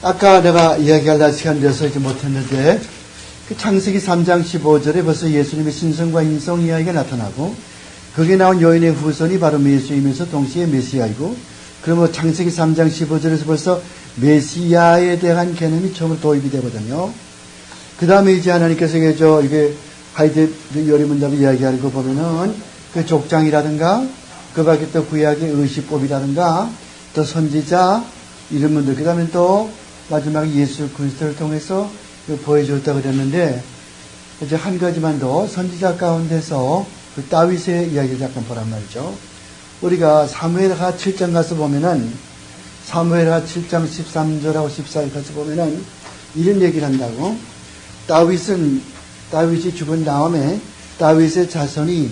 아까 내가 이야기할 시간 돼서 이제 못했는데, 그 창세기 3장 15절에 벌써 예수님의 신성과 인성 이야기가 나타나고, 거기에 나온 여인의 후손이 바로 메시아이면서 동시에 메시아이고, 그러면 창세기 3장 15절에서 벌써 메시아에 대한 개념이 처음으로 도입이 되거든요. 그 다음에 이제 하나님께서 이게 하이데르 요리문답을 이야기하는 거 보면은 그 족장이라든가, 그 밖에 또 구약의 의식법이라든가, 또 선지자, 이런 분들, 그 다음에 또 마지막에 예수 그리스도를 통해서 보여줬다고 그랬는데, 이제 한 가지만 더 선지자 가운데서 그 다윗의 이야기를 잠깐 보란 말이죠. 우리가 사무엘하 7장 가서 보면은, 사무엘하 7장 13절하고 14절 가서 보면은 이런 얘기를 한다고. 다윗이 죽은 다음에 다윗의 자손이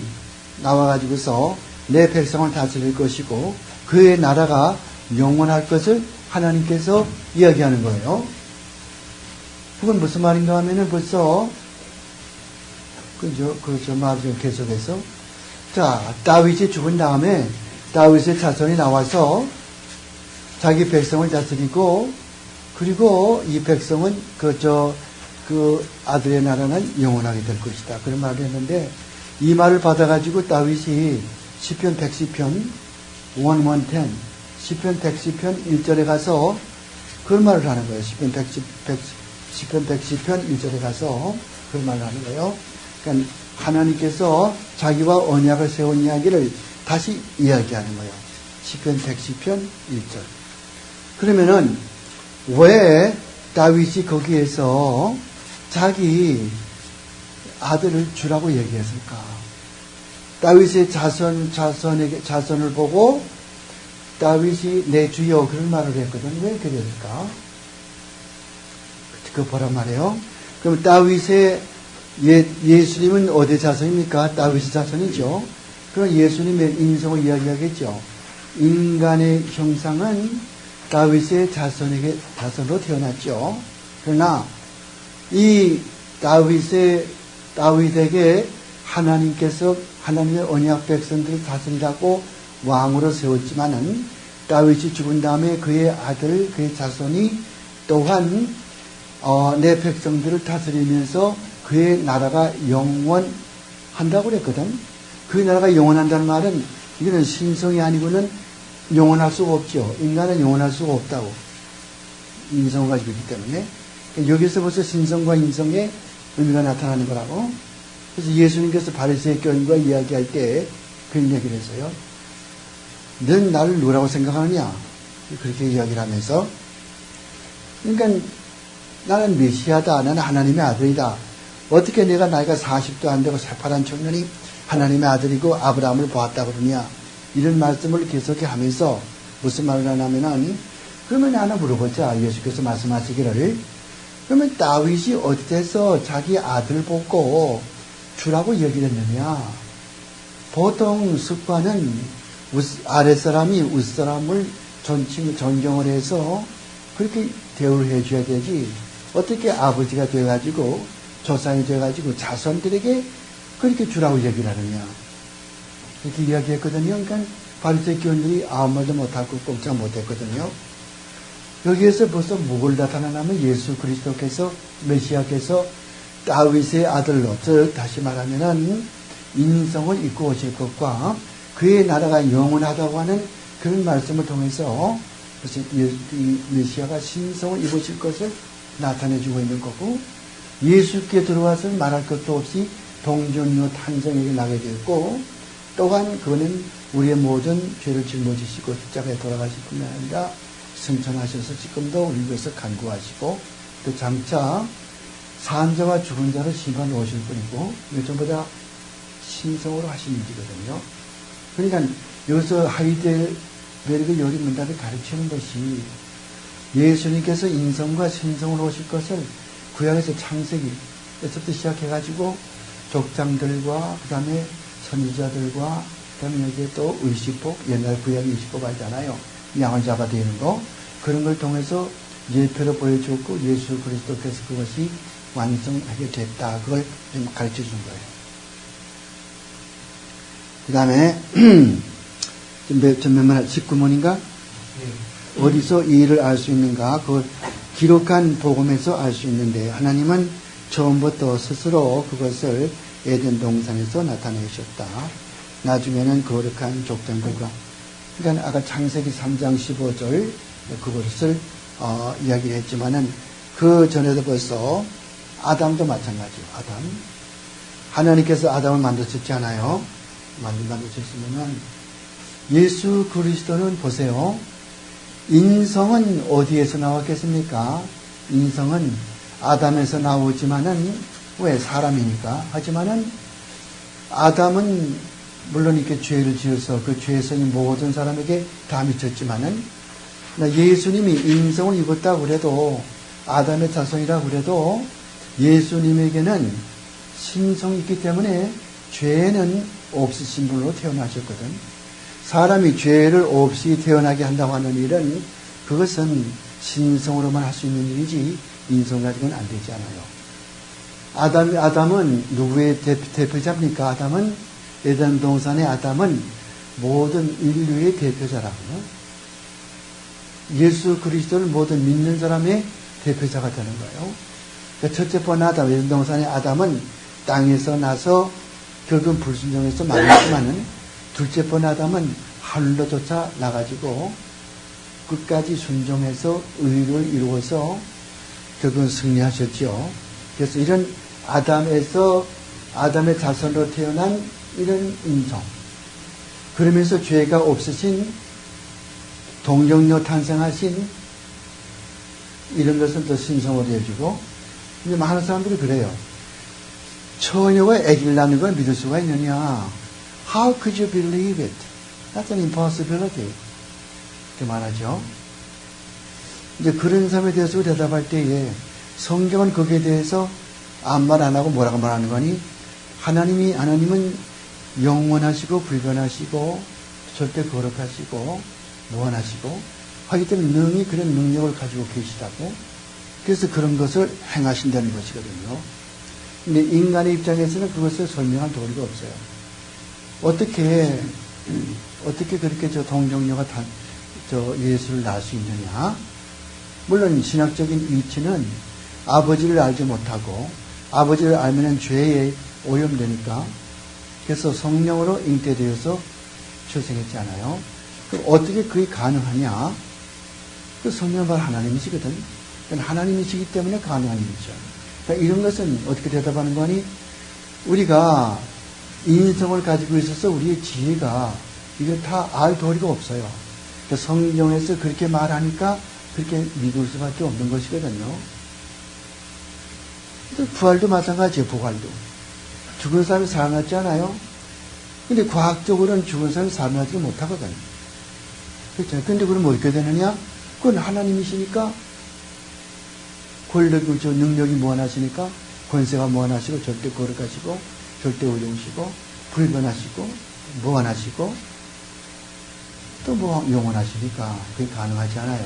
나와가지고서 내 백성을 다스릴 것이고 그의 나라가 영원할 것을 하나님께서 이야기하는 거예요. 그건 무슨 말인가 하면은 벌써 그저 말을 좀 계속해서, 자, 다윗이 죽은 다음에 다윗의 자손이 나와서 자기 백성을 다스리고, 그리고 이 백성은 그 아들의 나라는 영원하게 될 것이다. 그런 말을 했는데, 이 말을 받아가지고 다윗이 시편 110편 110 시편 110편 1절에 가서 그런 말을 하는 거예요. 시편 110편 1절에 가서 그런 말을 하는 거예요. 그러니까 하나님께서 자기와 언약을 세운 이야기를 다시 이야기하는 거예요. 시편 110편 1절. 그러면은 왜 다윗이 거기에서 자기 아들을 주라고 얘기했을까? 다윗의 자손을 보고 다윗이 내 주여 그런 말을 했거든. 왜 그랬을까? 그거 보란 말이에요. 그럼 다윗의 예수님은 어디 자손입니까? 다윗의 자손이죠. 그럼 예수님의 인성을 이야기하겠죠. 인간의 형상은 다윗의 자손으로 태어났죠. 그러나 이 다윗에게 하나님께서 하나님의 언약 백성들을 다스리라고 왕으로 세웠지만은 다윗이 죽은 다음에 그의 아들, 그의 자손이 또한 내 백성들을 다스리면서 그의 나라가 영원한다고 그랬거든. 그 나라가 영원한다는 말은 이거는 신성이 아니고는 영원할 수가 없죠. 인간은 영원할 수가 없다고. 인성을 가지고 있기 때문에. 여기서 벌써 신성과 인성의 의미가 나타나는 거라고. 그래서 예수님께서 바리새의 교인과 이야기할 때 그런 얘기를 했어요. 넌 나를 누구라고 생각하느냐? 그렇게 이야기를 하면서. 그러니까 나는 메시아다. 나는 하나님의 아들이다. 어떻게 내가 나이가 40도 안 되고 새파란 청년이 하나님의 아들이고 아브라함을 보았다 그러냐? 이런 말씀을 계속해 하면서 무슨 말을 하냐면은, 그러면 하나 물어보자. 예수께서 말씀하시기를, 그러면 다윗이 어디서 자기 아들 보고 주라고 얘기를 했느냐? 보통 습관은 아랫사람이 윗사람을 존경을 해서 그렇게 대우를 해줘야 되지, 어떻게 아버지가 돼가지고 조상이 돼가지고 자손들에게 그렇게 주라고 얘기를 하느냐? 이렇게 이야기했거든요. 그러니까 바리새의 교인들이 아무 말도 못하고 꼼짝 못했거든요. 여기에서 벌써 뭐가 나타나냐면 예수 그리스도께서, 메시아께서 다윗의 아들로, 즉 다시 말하면은 인성을 입고 오실 것과 그의 나라가 영원하다고 하는 그런 말씀을 통해서 이 메시아가 신성을 입으실 것을 나타내주고 있는 거고, 예수께 들어와서 말할 것도 없이 동정녀 탄생에게 나게 되었고, 또한 그거는 우리의 모든 죄를 짊어지시고 십자가에 돌아가실 뿐만 아니라 승천하셔서 지금도 우리 위해서 간구하시고, 또 장차 산자와 죽은 자를 심판해 오실 분이고, 이게 전부 다 신성으로 하신 일이거든요. 그러니까 여기서 하이델베르그 요리문답이 가르치는 것이 예수님께서 인성과 신성으로 오실 것을 구약에서 창세기에서부터 시작해가지고 족장들과 그 다음에 선지자들과 그 다음에 여기에 또 의식법, 옛날 구약 의식법 알잖아요. 양을 잡아 되는 거, 그런 걸 통해서 예표로 보여줬고 예수 그리스도께서 그것이 완성하게 됐다. 그걸 좀 가르쳐 주는 거예요. 그 다음에 몇 19문인가? 어디서 이 일을 알 수 있는가? 그걸 기록한 복음에서 알 수 있는데 하나님은 처음부터 스스로 그것을 에덴 동산에서 나타내셨다. 나중에는 거룩한 족장들과 그러니까 아까 창세기 3장 15절 그것을 이야기를 했지만은 그 전에도 벌써 아담도 마찬가지예요. 아담. 하나님께서 아담을 만드셨지 않아요? 만드셨으면은 예수 그리스도는 보세요. 인성은 어디에서 나왔겠습니까? 인성은 아담에서 나오지만은 왜 사람이니까. 하지만은 아담은 물론 이렇게 죄를 지어서 그 죄성이 모든 사람에게 다 미쳤지만은 예수님이 인성을 입었다고 그래도 아담의 자손이라고 그래도 예수님에게는 신성이 있기 때문에 죄는 없으신 분으로 태어나셨거든. 사람이 죄를 없이 태어나게 한다고 하는 일은 그것은 신성으로만 할 수 있는 일이지 인성 가지고는 안 되지 않아요. 아담은 누구의 대표자입니까? 아담은 에덴 동산의 아담은 모든 인류의 대표자라고요. 예수 그리스도를 모든 믿는 사람의 대표자가 되는 거예요. 그러니까 첫째 번 아담, 에덴 동산의 아담은 땅에서 나서 결국은 불순종해서 망했지만은 둘째 번 아담은 하늘로 쫓아 나가지고 끝까지 순종해서 의를 이루어서 결국은 승리하셨죠. 그래서 이런 아담의 자손으로 태어난 이런 인성, 그러면서 죄가 없으신 동정녀 탄생하신 이런 것은 더 신성으로 해주고, 근데 많은 사람들이 그래요. 처녀가 아기를 낳는 걸 믿을 수가 있느냐? How could you believe it? That's an impossibility. 이렇게 말하죠. 이제 그런 사람에 대해서 대답할 때에 성경은 거기에 대해서 아무 말 안 하고 뭐라고 말하는 거니? 하나님은 영원하시고 불변하시고 절대 거룩하시고 무한하시고 하기 때문에 능히 그런 능력을 가지고 계시다고. 그래서 그런 것을 행하신다는 것이거든요. 근데 인간의 입장에서는 그것을 설명할 도리가 없어요. 어떻게 그렇게 동정녀가 예수를 낳을 수 있느냐? 물론 신학적인 이치는 아버지를 알지 못하고 아버지를 알면은 죄에 오염되니까 그래서 성령으로 잉태되어서 출생했지 않아요? 그럼 어떻게 그게 가능하냐? 그 성령은 바로 하나님이시거든. 하나님이시기 때문에 가능한 일이죠. 그러니까 이런 것은 어떻게 대답하는 거니? 우리가 인성을 가지고 있어서 우리의 지혜가 이걸 다 알 도리가 없어요. 그러니까 성경에서 그렇게 말하니까 그렇게 믿을 수밖에 없는 것이거든요. 부활도 마찬가지예요. 부활도. 죽은 사람이 살아났지 않아요? 근데 과학적으로는 죽은 사람이 살아나지 못하거든. 그렇잖아요. 근데 그럼 어떻게 되느냐? 그건 하나님이시니까 권력이, 능력이 무한하시니까 권세가 무한하시고 절대 거룩하시고 절대 의로우시고 불변하시고 무한하시고 또 영원하시니까 그게 가능하지 않아요.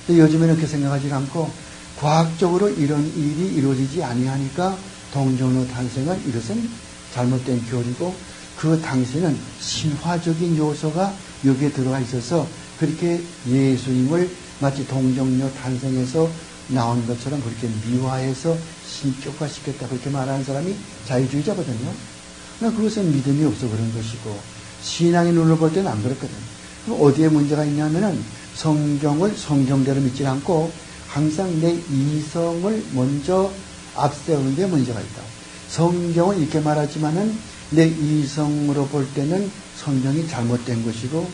요즘에는 그렇게 생각하지 않고 과학적으로 이런 일이 이루어지지 아니하니까 동정녀 탄생은 이것은 잘못된 교리고 그 당시에는 신화적인 요소가 여기에 들어가 있어서 그렇게 예수님을 마치 동정녀 탄생에서 나온 것처럼 그렇게 미화해서 신격화시켰다 그렇게 말하는 사람이 자유주의자거든요. 그러나 그것은 믿음이 없어 그런 것이고 신앙의 눈으로 볼 때는 안 그렇거든. 그럼 어디에 문제가 있냐면은 성경을 성경대로 믿지 않고 항상 내 이성을 먼저 앞세우는 데 문제가 있다. 성경은 이렇게 말하지만은 내 이성으로 볼 때는 성경이 잘못된 것이고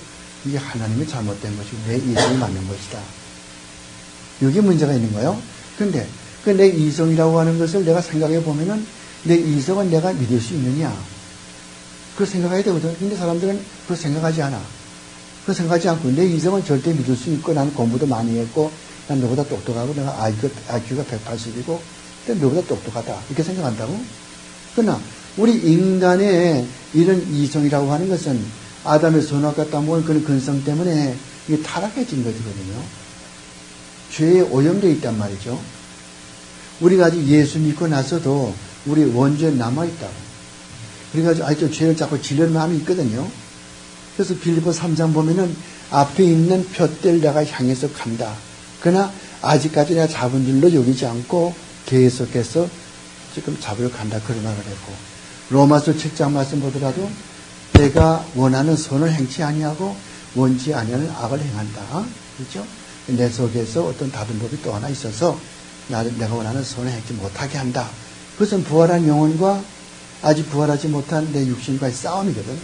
이게 하나님이 잘못된 것이고 내 이성이 맞는 것이다. 여기 문제가 있는 거예요. 근데 그 내 이성이라고 하는 것을 내가 생각해 보면은 내 이성은 내가 믿을 수 있느냐? 그걸 생각해야 되거든. 근데 사람들은 그걸 생각하지 않아. 그걸 생각하지 않고 내 이성은 절대 믿을 수 있고 나는 공부도 많이 했고 난 너보다 똑똑하고 내가 IQ가 180이고 너보다 똑똑하다. 이렇게 생각한다고? 그러나 우리 인간의 이런 이성이라고 하는 것은 아담의 선악과 따먹은 그런 근성 때문에 이게 타락해진 것이거든요. 죄에 오염되어 있단 말이죠. 우리가 아직 예수 믿고 나서도 우리 원죄에 남아있다고. 그래가지고 아직도 죄를 자꾸 지려는 마음이 있거든요. 그래서 빌립보 3장 보면은 앞에 있는 푯대를 내가 향해서 간다. 그러나 아직까지 내가 잡은 줄로 여기지 않고 계속해서 지금 잡으려 간다. 그런 말을 했고, 로마서 7장 말씀 보더라도 내가 원하는 선을 행치 아니하고 원치 아니하는 악을 행한다. 그렇죠? 내 속에서 어떤 다른 법이 또 하나 있어서 내가 원하는 선을 행치 못하게 한다. 그것은 부활한 영혼과 아직 부활하지 못한 내 육신과의 싸움이거든.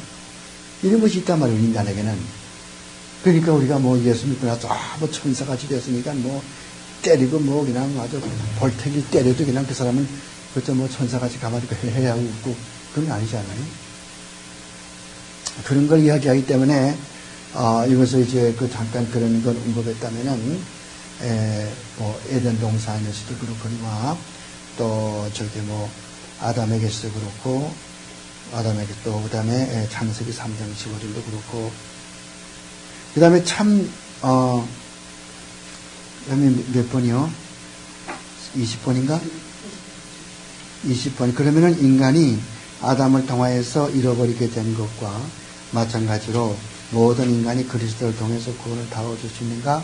이런 것이 있단 말이에요, 인간에게는. 그러니까 우리가 뭐 예수 믿고 나서 뭐 천사같이 됐으니까 뭐 때리고 뭐 그냥 아주 볼테기 때려도 그냥 그 사람은 그저 뭐 천사같이 가만히 해하고 웃고 그런 게 아니잖아요. 그런 걸 이야기하기 때문에 이것을 이제 그 잠깐 그런 걸 언급했다면은 뭐 에덴 동산에서도 그렇거니와 또 저기 뭐 아담에게서도 그렇고 아담에게 또 그다음에 창세기 3장 15절도 그렇고 그다음에 참 그다음에 몇 번이요? 20번인가? 20번. 그러면은 인간이 아담을 통하여서 잃어버리게 된 것과 마찬가지로 모든 인간이 그리스도를 통해서 구원을 다 얻을 수 있는가?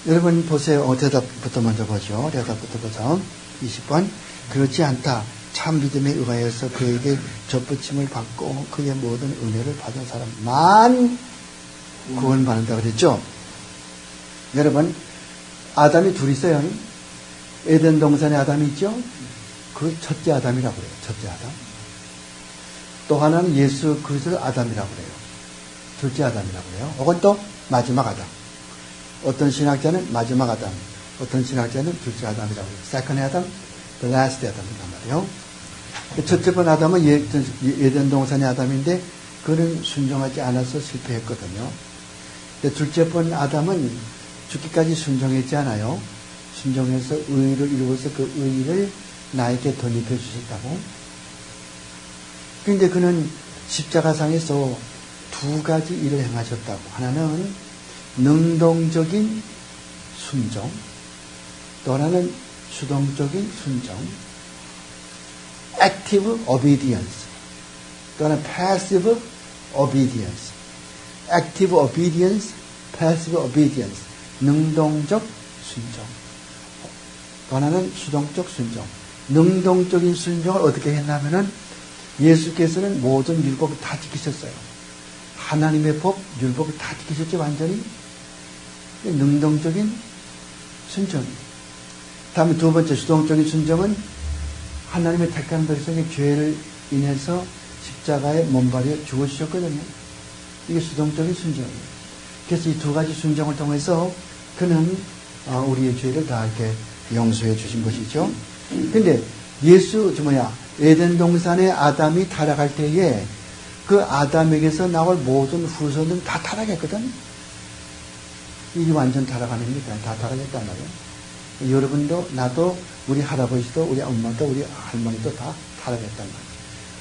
여러분 보세요. 대답부터 먼저 보죠. 대답부터 보죠. 20번. 그렇지 않다. 참 믿음에 의하여서 그에게 접붙임을 받고 그의 모든 은혜를 받은 사람만 구원받는다 그랬죠. 여러분 아담이 둘 있어요. 에덴 동산에 아담이 있죠. 그 첫째 아담이라고 그래요. 첫째 아담. 또 하나는 예수 그리스도 아담이라고 그래요. 둘째 아담이라고 그래요. 혹은 또 마지막 아담. 어떤 신학자는 마지막 아담, 어떤 신학자는 둘째 아담이라고 그래요. Second Adam, the last Adam이란 말이에요. 첫째 번 아담은 에덴 동산의 아담인데 그는 순종하지 않아서 실패했거든요. 둘째 번 아담은 죽기까지 순종했지 않아요. 순종해서 의를 이루어서 그 의를 나에게 덧입혀 주셨다고. 그런데 그는 십자가상에서 두 가지 일을 행하셨다고. 하나는 능동적인 순종, 또 하나는 수동적인 순종, active obedience, 또 하나는 passive obedience. active obedience, passive obedience, 능동적 순종. 또 하나는 수동적 순종. 능동적인 순종을 어떻게 했냐면은 예수께서는 모든 율법을 다 지키셨어요. 하나님의 법, 율법을 다 지키셨죠, 완전히. 능동적인 순종. 다음에 두 번째 수동적인 순종은 하나님의 택한 백성의 죄를 인해서 십자가에 몸발려 죽으셨거든요. 이게 수동적인 순종이에요. 그래서 이 두 가지 순종을 통해서 그는 우리의 죄를 다 이렇게 용서해 주신 것이죠. 근데 에덴 동산의 아담이 타락할 때에 그 아담에게서 나올 모든 후손들은 다 타락했거든. 이게 완전 타락 아닙니까? 다 타락했단 말이에요. 여러분도, 나도, 우리 할아버지도, 우리 엄마도, 우리 할머니도 다 타락했단 말이에요.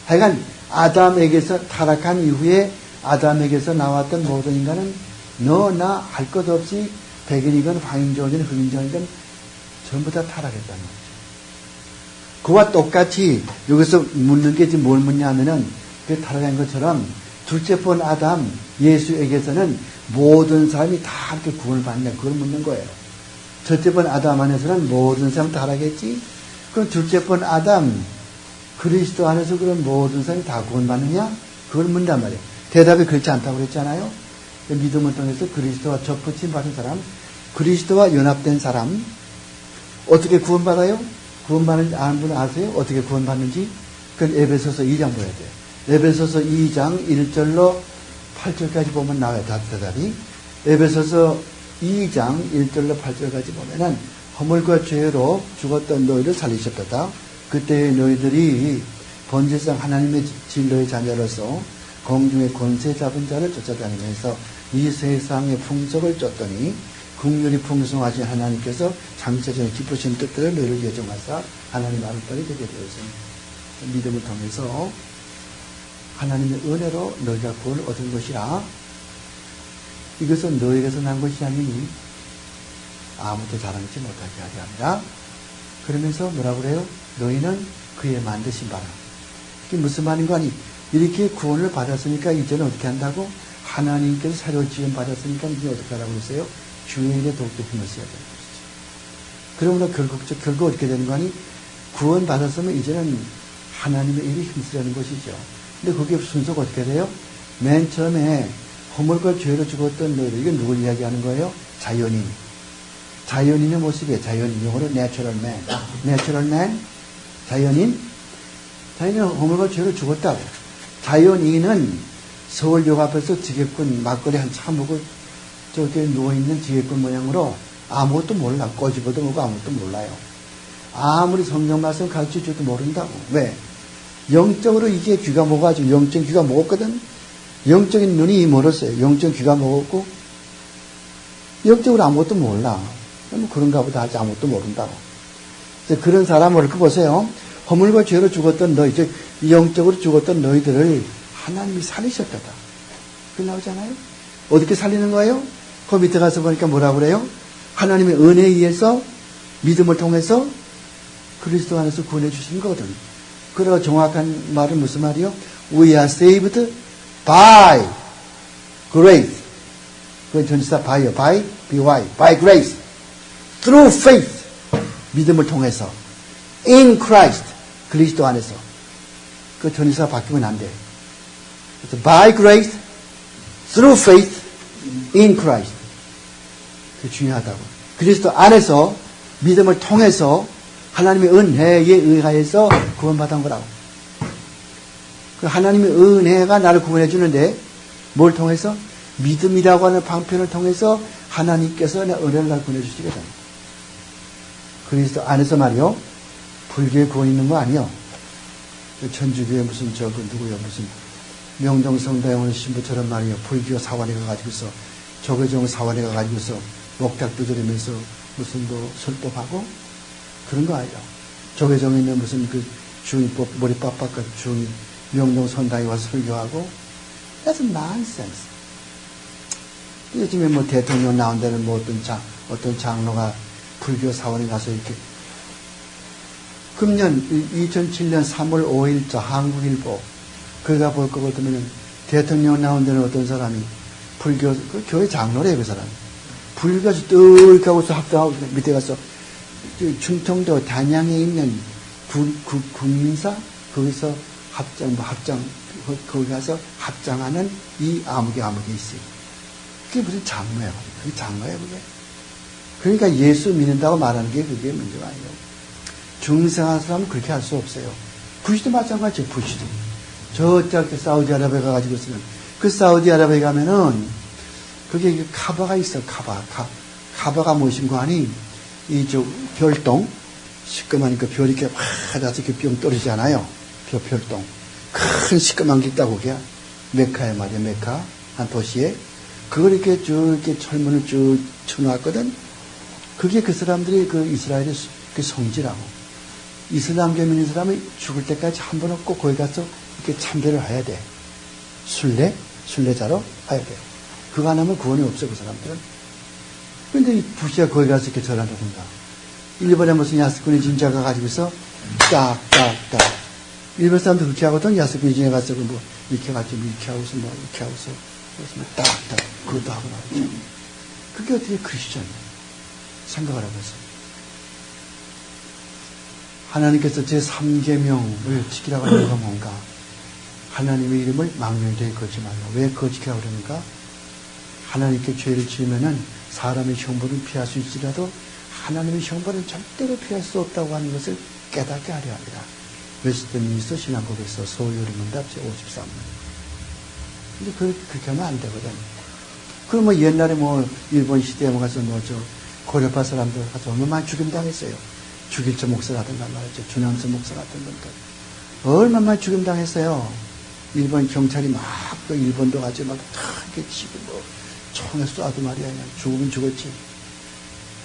하여간 아담에게서 타락한 이후에 아담에게서 나왔던 모든 인간은 너나 할 것 없이 백인이건 황인종이건 흑인종이건 전부 다 타락했단 말이죠. 그와 똑같이 여기서 묻는 게 지금 뭘 묻냐 하면은 그 타락한 것처럼 둘째 번 아담 예수에게서는 모든 사람이 다 이렇게 구원을 받냐, 그걸 묻는 거예요. 첫째 번 아담 안에서는 모든 사람이 타락했지. 그럼 둘째 번 아담 그리스도 안에서 그런 모든 사람이 다 구원받느냐, 그걸 묻는단 말이에요. 대답이 그렇지 않다고 그랬잖아요. 믿음을 통해서 그리스도와 접붙임 받은 사람, 그리스도와 연합된 사람 어떻게 구원받아요? 구원받는지 아는 분 아세요? 어떻게 구원받는지? 그건 에베소서 2장 보여야 돼요. 에베소서 2장 1절로 8절까지 보면 나와요. 대답이. 에베소서 2장 1절로 8절까지 보면은 허물과 죄로 죽었던 너희를 살리셨다. 그때 너희들이 번제상 하나님의 진로의 자녀로서 공중의 권세 잡은 자를 쫓아다니면서 이 세상의 풍속을 쫓더니 국률이 풍성하신 하나님께서 장차전에 기쁘신 뜻대로 너희를 예정하사 하나님 아들들이 되게 되었습니다. 믿음을 통해서 하나님의 은혜로 너희가 구원을 얻은 것이라. 이것은 너희에게서 난 것이 아니니 아무도 자랑하지 못하게 하게 합니다. 그러면서 뭐라고 그래요? 너희는 그의 만드신 바라. 이게 무슨 말인 거 아니? 이렇게 구원을 받았으니까 이제는 어떻게 한다고? 하나님께서 새로 지음 받았으니까 이제 어떻게 하라고 그랬어요? 주인의 독도 힘을 써야 되는 것이죠. 그러므로 결국 어떻게 되는 거니? 구원받았으면 이제는 하나님의 일에 힘쓰려는 것이죠. 근데 그게 순서가 어떻게 돼요? 맨 처음에 허물과 죄로 죽었던 너희들, 이건 누굴 이야기하는 거예요? 자연인. 자연인의 모습이에요. 자연인. 영어로 natural man. natural man, 자연인. 자연인은 허물과 죄로 죽었다고. 자연인은 서울역 앞에서 지게꾼 막걸리 한참 먹고 저렇게 누워있는 지게꾼 모양으로 아무것도 몰라. 꼬집어도 먹고 아무것도 몰라요. 아무리 성경 말씀 가르쳐줘도 모른다고. 왜? 영적으로 이게 귀가 먹어가지고 영적 귀가 먹었거든. 영적인 눈이 멀었어요. 영적 귀가 먹었고 영적으로 아무것도 몰라. 뭐 그런가 보다 하지 아무것도 모른다고. 그런 사람을 이렇게 보세요. 허물과 죄로 죽었던 너희, 즉 영적으로 죽었던 너희들을 하나님이 살리셨다. 그게 나오잖아요. 어떻게 살리는 거예요? 그 밑에 가서 보니까 뭐라고 그래요? 하나님의 은혜에 의해서 믿음을 통해서 그리스도 안에서 구원해 주신 거거든. 그래서 정확한 말은 무슨 말이요? We are saved by grace. 그건 전치사 by요. by grace. through faith. 믿음을 통해서. in Christ. 그리스도 안에서. 그 전치사 바뀌면 안 돼. 그래서 by grace, through faith, in Christ. 그게 중요하다고. 그리스도 안에서 믿음을 통해서 하나님의 은혜에 의하여서 구원받은 거라고. 그 하나님의 은혜가 나를 구원해 주는데 뭘 통해서? 믿음이라고 하는 방편을 통해서 하나님께서 내 은혜를 날 구원해 주시거든. 그리스도 안에서 말이요. 불교에 구원 있는 거 아니요. 천주교에 무슨 누구요? 무슨 명동성당에 오는 신부처럼 말이요. 불교 사원에 가가지고서 조계종 사원에 가가지고서 목탁 두드리면서 무슨 뭐 설법하고 그런 거 아니에요. 조계종에 있는 무슨 그 중이 머리 빡빡한 중이 명동성당에 와서 설교하고 that's nonsense. 요즘에 뭐 대통령 나온다는 뭐 어떤 장로가 불교 사원에 가서 이렇게 금년 2007년 3월 5일자 한국일보 그가 볼 거거든요. 대통령 나온다는 어떤 사람이 불교 그 교회 장로래요. 그 사람이 불교에서 뜰 가고서 합당하고 밑에 가서 충청도 단양에 있는 국민사 거기서 거기 가서 합장하는 이 아무개 있어요. 그게 무슨 장로야. 그게 장로야 그게. 그러니까 예수 믿는다고 말하는 게 그게 문제가 아니에요. 중생한 사람은 그렇게 할 수 없어요. 부시도 마찬가지예요. 부시도. 저쪽 사우디아라비아 가가지고서는 그 사우디아라비아 가면은 그게 카바가 있어. 카바가 무엇인 거 아니? 별똥 시꺼먼 그 별이 이렇게 하다서 이렇게 뿅 떨어지잖아요. 별똥 큰 시꺼먼 게 있다고 그게 메카에 말이야. 메카 한 도시에 그걸 이렇게 쭉 이렇게 철문을 쭉 쳐놓았거든. 그게 그 사람들이 그 이스라엘의 그 성지라고. 이슬람교 믿는 사람이 죽을 때까지 한 번 없고 거기 가서 이렇게 참배를 해야 돼. 순례자로 해야 돼. 그거 안 하면 구원이 없어, 그 사람들은. 근데 이 부시가 거기 가서 이렇게 절한다든가. 일본에 무슨 야스쿠니 진짜 가가지고서 딱딱딱. 일본 사람도 그렇게 하거든. 야스쿠니 진짜 가서 뭐 이렇게 가지고 이렇게 하고서 뭐 이렇게 하고서 그래서 딱딱 그것도 하고 나오죠. 그게 어떻게 크리스천이야? 생각을 해보세요. 하나님께서 제3계명을 지키라고 하는 이유가 뭔가? 하나님의 이름을 망령되이 걸지 말라. 왜 그거 지키라고 그러는가? 하나님께 죄를 지으면은 사람의 형벌을 피할 수 있으라도 하나님의 형벌은 절대로 피할 수 없다고 하는 것을 깨닫게 하려 합니다. 웨스트민스터 신앙국에서 소요리문답 제53문. 근데 그렇게 하면 안 되거든. 그럼 뭐 옛날에 뭐 일본 시대에 뭐 가서 고려파 사람들 가서 얼마나 죽임당했어요. 주길처 목사라든가 말이죠. 준양수 목사 같은 분들. 얼마나 죽임당했어요. 일본 경찰이 막, 또 일본도 가지고 막, 이렇게 치고 뭐, 총에 쏴도 말이야. 그냥 죽으면 죽었지.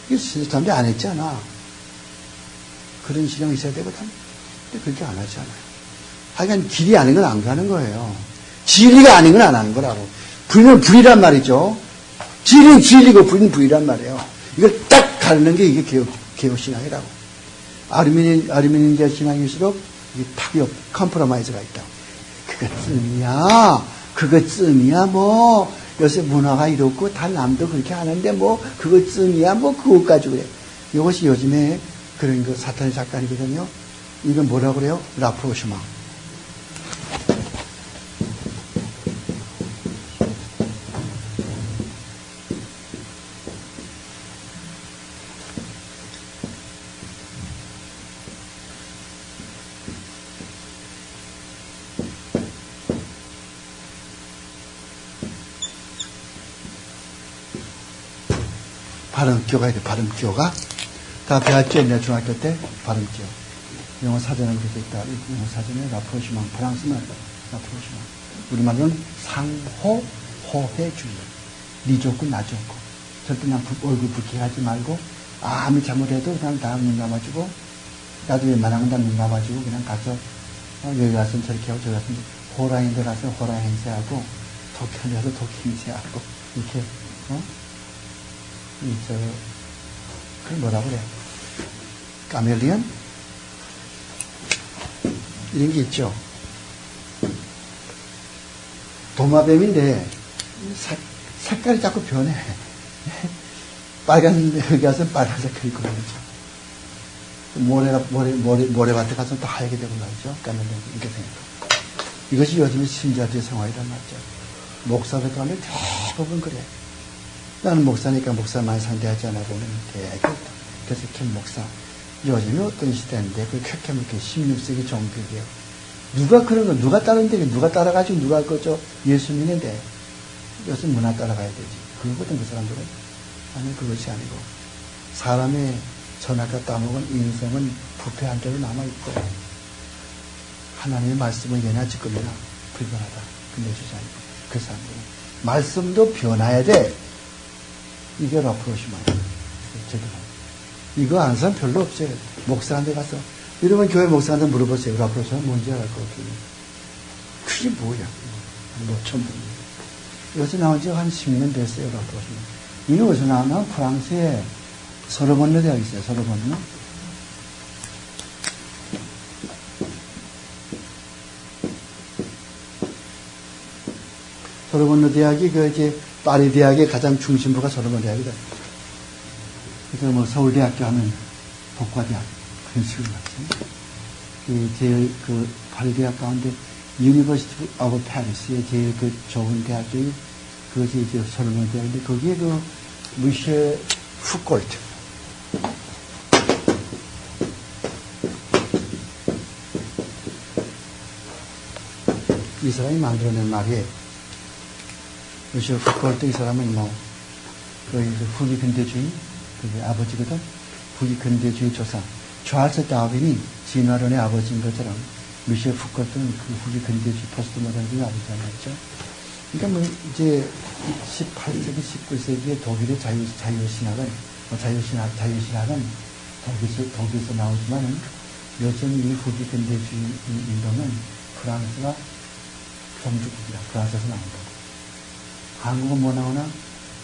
이게 사람들이 안 했잖아. 그런 신앙이 있어야 되거든. 근데 그렇게 안 하잖아요. 하여간 길이 아닌 건 안 가는 거예요. 진리가 아닌 건 안 하는 거라고. 불은 불이란 말이죠. 진리는 진리고 불은 불이란 말이에요. 이걸 딱 가르는 게 이게 개혁신앙이라고. 아르메니아 신앙일수록 이게 탑이 컴프로마이즈가 있다. 그것쯤이야, 요새 문화가 이렇고, 다 남도 그렇게 하는데 그것쯤이야, 그것 가지고 그래. 이것이 요즘에 그런 그 사탄의 작가이거든요. 이건 뭐라고 그래요? 라프로시마. 발음교가 돼, 발음교가. 다 배웠죠? 옛날 중학교 때? 발음교. 영어 사전에 그렇게 있다. 영어 사전에 라프로시망, 프랑스말 라프로시망. 우리말로는 상호, 호해주의. 니 좋고 나 좋고. 절대 그냥 얼굴 붉게 하지 말고, 아무리 잘못해도 그냥 다 눈 감아주고, 나도 웬만한 건 다 눈 감아주고, 그냥 가서, 여기 가서는 저렇게 하고, 저기 가서는 호랑이들 가서 호랑이 행세하고, 도끼 가서 도끼 행세하고, 이렇게, 그걸 뭐라고 그래? 카멜리언? 이런 게 있죠. 도마뱀인데, 색깔이 자꾸 변해. 빨간, 여기 가서 빨간색 그리고 그러죠. 모래밭에 가서 또 하얗게 되고 말이죠. 까멜리언, 이렇게 생각하고. 이것이 요즘의 신자들의 생활이란 말이죠. 목사들 가면 대부분 그래. 나는 목사니까 목사 많이 상대하지 않아 보면 대부분. 그래서 김 목사. 요즘에 어떤 시대인데, 그 쾌쾌하게 16세기 종교예요. 누가 그런 거, 누가 따르는데, 누가 따라가지고 누가 그저 예수 믿는데, 요즘 문화 따라가야 되지. 그거거든, 그 사람들은. 아니, 그것이 아니고, 사람의 전학과 따먹은 인생은 부패한 대로 남아있고, 하나님의 말씀을 예나 지금이나 불변하다. 근데 주지 않고, 그 사람들은. 말씀도 변해야 돼. 이게 라프로시마예요. 제대로. 이거 아는 사람 별로 없어요. 목사한테 가서. 이러면 교회 목사한테 물어보세요. 라프로시마 뭔지 알것 같아요. 그게 뭐야? 뭐 처음 봅니다. 여기서 나온 지 한 10년 됐어요. 라프로시마. 이는 어디서 나왔나? 프랑스에 소르본느 대학 있어요. 소르본느. 소르본느 대학이 이제 파리 대학의 가장 중심부가 소르본느 대학이다. 그래서 뭐 서울대학교 하면 복과대학 그런 식으로 맞죠. 제일 파리 대학 가운데 유니버시티 오브 파리스의 제일 좋은 대학이 그것이 이제 소르본느 대학인데 거기에 무셰 푸콜트 이 사람이 만들어낸 말이에요. 무셰 푸콜트 이 사람은 거의 후기 근대주의 그게 아버지거든. 후기 근대주의 조상. 찰스 다윈이 진화론의 아버지인 것처럼 미셸 푸콜트는 그 후기 근대주의 포스트 모던주의 아버지란 말이죠. 그러니까 이제 18세기, 19세기의 독일의 자유신학은 독일에서 나오지만은 여전히 이 후기 근대주의 운동은 프랑스가 종주국이다. 프랑스에서 나온 거고. 한국은 뭐 나오나?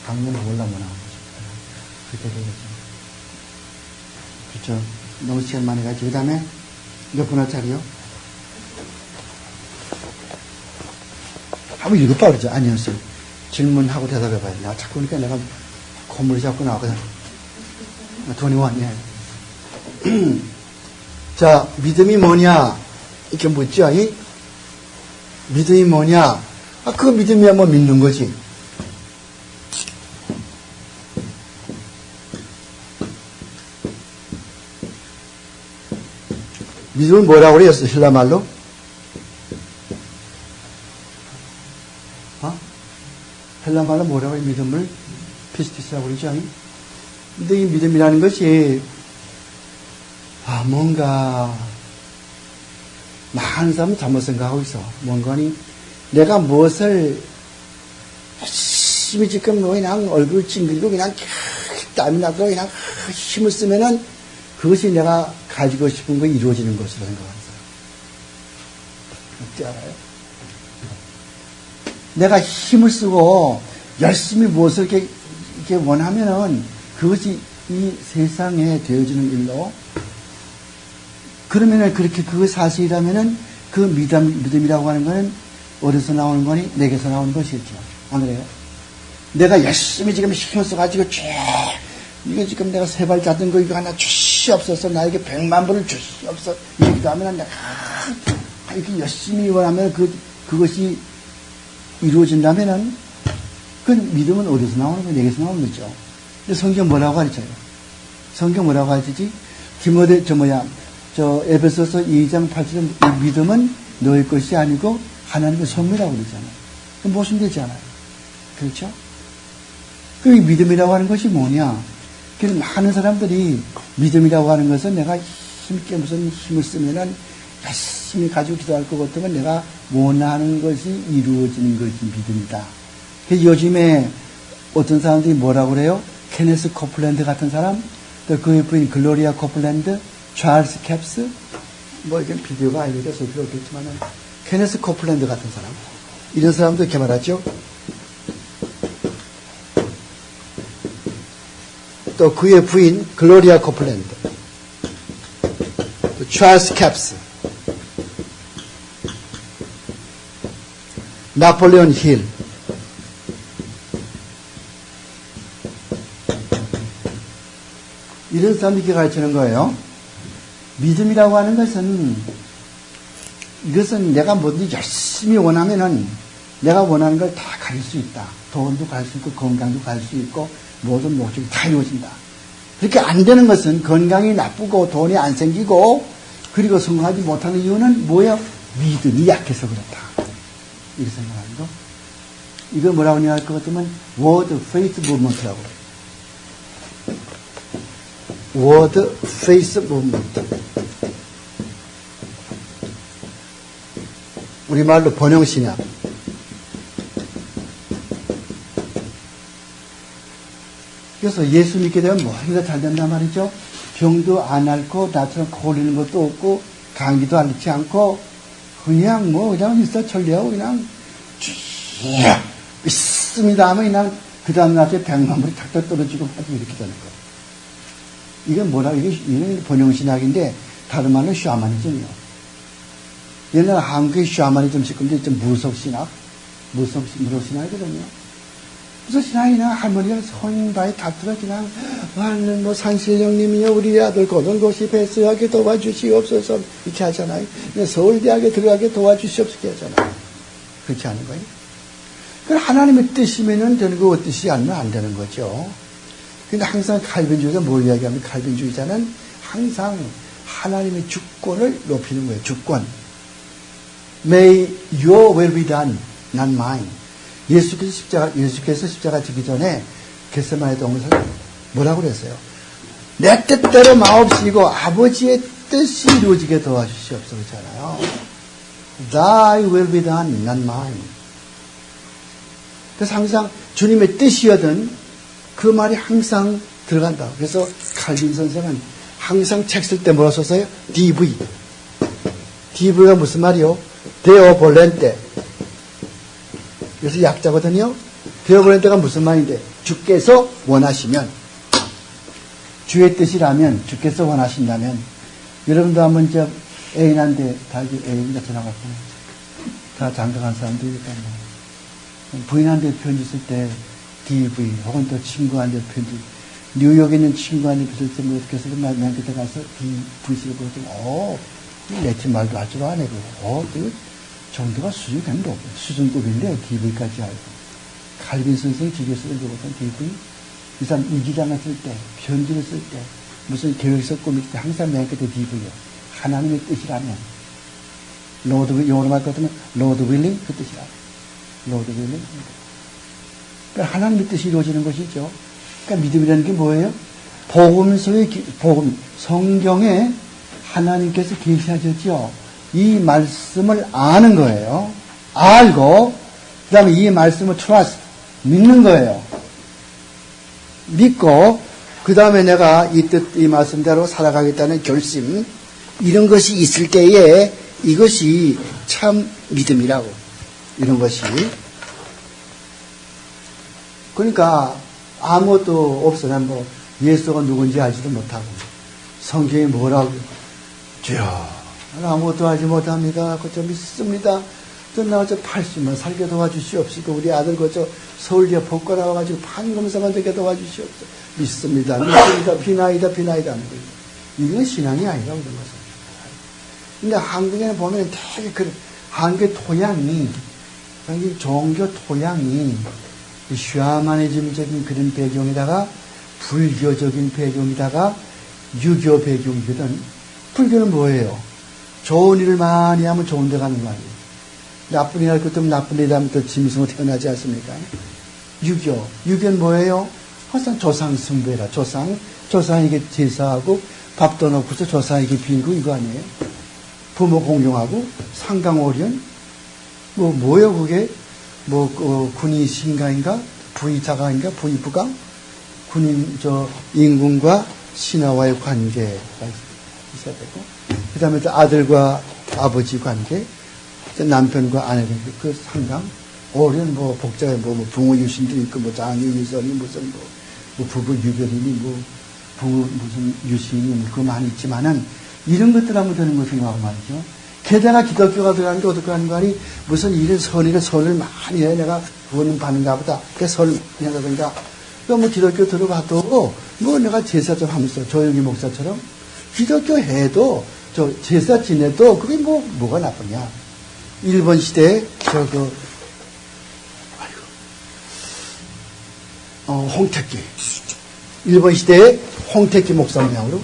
한국은 몰라 뭐 나오는 거죠. 그렇게 되겠죠. 그렇죠. 너무 시간 많이 가지. 그 다음에 몇 분짜리요? 한번 읽어봐 그러죠. 아니었어요. 질문하고 대답해봐요. 내가 자꾸 그러니까 내가 콧물이 자꾸 나오거든. 돈이 왔네. 자, 믿음이 뭐냐? 이렇게 묻죠. 믿음이 뭐냐? 그 믿음이야 뭐 믿는 거지. 믿음은 뭐라고 그래요? 헬라 말로? 헬라 말로 뭐라고 해요? 믿음을 피스티스라고 그러죠? 근데 이 믿음이라는 것이 뭔가 많은 사람은 잘못 생각하고 있어. 뭔가니 내가 무엇을 열심히 지금 그냥 얼굴 찡그리고 그냥 땀이 나고 그냥 힘을 쓰면은 그것이 내가 가지고 싶은 거 이루어지는 것으로 생각하는 사람. 어떻게 알아요? 내가 힘을 쓰고 열심히 무엇을 이렇게 원하면은 그것이 이 세상에 되어지는 일로 그러면은 그렇게 그거 사실이라면은 그 믿음이라고 하는 거는 어디서 나오는 거니? 내게서 나오는 것이겠죠. 안 그래요? 내가 열심히 지금 힘을 써가지고 쫙 이거 지금 내가 세발 자전거 이거 하나 주시옵소서, 나에게 100만 불을 주시옵소서, 이렇게 하면 내가 이렇게 열심히 원하면 그것이 이루어진다면은, 그 믿음은 어디서 나오는 거예요? 내게서 나오는 거죠. 근데 성경 뭐라고 가르쳐요? 성경 뭐라고 가르치지? 에베소서 2장 8절에 믿음은 너의 것이 아니고 하나님의 선물이라고 그러잖아요. 그럼 모순되지 않아요. 그렇죠? 그 믿음이라고 하는 것이 뭐냐? 그래서 많은 사람들이 믿음이라고 하는 것은 내가 힘있게 무슨 힘을 쓰면은 열심히 가지고 기도할 것 같으면 내가 원하는 것이 이루어지는 것이 믿음이다. 그래서 요즘에 어떤 사람들이 뭐라고 그래요? 케네스 코플랜드 같은 사람, 또 그의 부인 글로리아 코플랜드, 찰스 캡스, 뭐 이건 비디오가 아니니까 볼 필요 없겠지만은, 케네스 코플랜드 같은 사람, 이런 사람도 이렇게 말하죠. 또 그의 부인 글로리아 코플랜드, 또 찰스 캡스, 나폴레온 힐, 이런 사람들이 이렇게 가르치는 거예요. 믿음이라고 하는 것은, 이것은 내가 뭐든지 열심히 원하면은 내가 원하는 걸 다 가질 수 있다. 돈도 갈 수 있고, 건강도 갈 수 있고, 모든 목적이 다 이루어진다. 그렇게 안 되는 것은 건강이 나쁘고 돈이 안 생기고, 그리고 성공하지 못하는 이유는 뭐예요? 믿음이 약해서 그렇다. 이렇게 생각하는 거. 이걸 뭐라고 할 것 같으면, Word Faith Movement라고 해요. Word Faith Movement. 우리말로 번영신약. 그래서 예수 믿게 되면 머리가 잘 된단 말이죠. 병도 안 앓고, 나처럼 코 올리는 것도 없고, 감기도 앓지 않고, 그냥 일사천리하고 그냥, 믿습니다 하면 그냥, 그 다음날에 100만 불이 탁탁 떨어지고, 아주 이렇게 되는 거예요. 이건 이건 번영신학인데, 다른 말은 샤머니즘이요. 옛날 한국의 샤머니즘 식구인데, 무속신학이거든요. 무속신학이나 할머니가 성인바에 다투러 그냥, 산신령님이요, 우리 아들 고등고시 패스하게 도와주시옵소서, 이렇게 하잖아요. 서울대학에 들어가게 도와주시옵소서, 하잖아요. 그렇지 않은 거예요? 그럼 하나님의 뜻이면은 되는 거, 뜻이 아니면 안 되는 거죠. 근데 항상 칼빈주의가 뭘 이야기하면, 칼빈주의자는 항상 하나님의 주권을 높이는 거예요. 주권. May your will be done, not mine. 예수께서 십자가 지기 전에 겟세마네 동산 뭐라고 그랬어요? 내 뜻대로 마옵시고 아버지의 뜻이 이루어지게 도와주시옵소서 그러잖아요. Thy will be done, not mine. 그래서 항상 주님의 뜻이거든 그 말이 항상 들어간다. 그래서 칼빈 선생은 항상 책 쓸 때 뭐라 썼어요? DV. DV가 무슨 말이요? 데오 볼렌테. 그래서 약자거든요. 데오 볼렌테가 무슨 말인데? 주께서 원하시면, 주의 뜻이라면, 주께서 원하신다면, 여러분도 한번 애인한테 애인가 전화 왔구나. 다 장가간 사람들이니까 부인한테 편지 쓸 때 DV 혹은 또 친구한테 편지, 뉴욕에 있는 친구한테 쓸 때 뭐 어떻게 해서 맨 끝에 가서 DVC를 보고 내팀 말도 할 줄 아네. 그 정도가 수준급인데 DV까지 알고. 칼빈 선생이 지게 쓰는 것보다 DV. 이 사람 일기장을 쓸 때, 편지를 쓸 때, 무슨 계획서 꾸밀 때 항상 맨 끝에 DV요. 하나님의 뜻이라면. 영어로 말 같으면 Lord willing 그 뜻이라. Lord willing. 그러니까 하나님의 뜻이 이루어지는 것이죠. 그러니까 믿음이라는 게 뭐예요? 성경에 하나님께서 계시하셨죠. 이 말씀을 아는 거예요. 알고, 그 다음에 이 말씀을 trust, 믿는 거예요. 믿고, 그 다음에 내가 이 말씀대로 살아가겠다는 결심, 이런 것이 있을 때에 이것이 참 믿음이라고. 이런 것이. 그러니까 아무것도 없어. 예수가 누군지 알지도 못하고. 성경이 뭐라고. 주여, 아무것도 알지 못합니다. 그저 믿습니다. 나와서 80만 살게 도와주시옵시고, 우리 아들 그저 서울대 복과 나와가지고 판검사만 되게 도와주시옵소서. 믿습니다. 비나이다 하는 거예요. 이건 신앙이 아니라고 그런 것입니다. 근데 한국에는 보면 되게 한국의 토양이, 종교 토양이 샤머니즘적인 그런 배경에다가 불교적인 배경에다가 유교 배경이거든. 불교는 뭐예요? 좋은 일을 많이 하면 좋은 데 가는 거 아니에요? 나쁜 일 할 것도 나쁜 일 하면 또 짐승으로 태어나지 않습니까? 유교는 뭐예요? 항상 조상 숭배라. 조상에게 제사하고 밥도 넣고서 조상에게 빌고 이거 아니에요? 부모 공경하고 상강오련? 뭐예요 그게? 군이 신가인가? 부의 자가인가? 부의 부가? 임금과 신하와의 관계가 있어야 되고, 그 다음에 또 아들과 아버지 관계, 남편과 아내 관계, 그 상강, 오련 복잡해, 붕어 유신도 있고, 장유 유선이 무슨, 부부 유별이니, 부부 무슨 유신이, 그거 많이 있지만은, 이런 것들 하면 되는 것인 거고 말이죠. 게다가 기독교가 들어가는 게 어떻게 하는 거 아니? 무슨 일은 선을 많이 해. 내가 구원은 받는가 보다. 그래서 선을 많이 한다든가. 기독교 들어가도, 내가 제사 좀 하면서, 조영기 목사처럼, 기독교 해도, 제사 지내도, 그게 뭐가 나쁘냐. 일본 시대에, 홍택기. 일본 시대에 홍택기 목사님하고,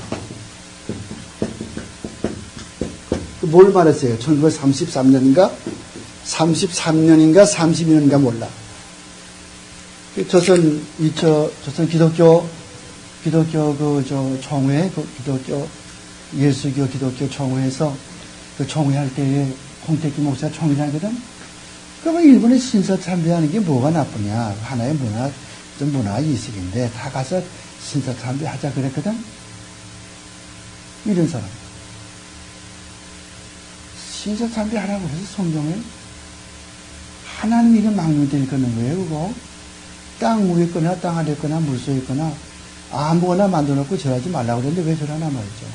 뭘 말했어요? 1933년인가? 32년인가 몰라. 조선 기독교 총회, 기독교, 예수교 기독교 총회에서 그 총회할 때에 홍택기 목사 총회를 하거든? 그러면 일본의 신사 참배하는 게 뭐가 나쁘냐? 하나의 문화 이식인데, 다 가서 신사 참배하자 그랬거든? 이런 사람. 신사 참배하라고 해서 성경에 하나님 이름 망명될 거는 거예요, 그거? 땅 위에 있거나 땅 아래 있거나 물속에 있거나 아무거나 만들어 놓고 절하지 말라고 그랬는데 왜 절하나 말이죠.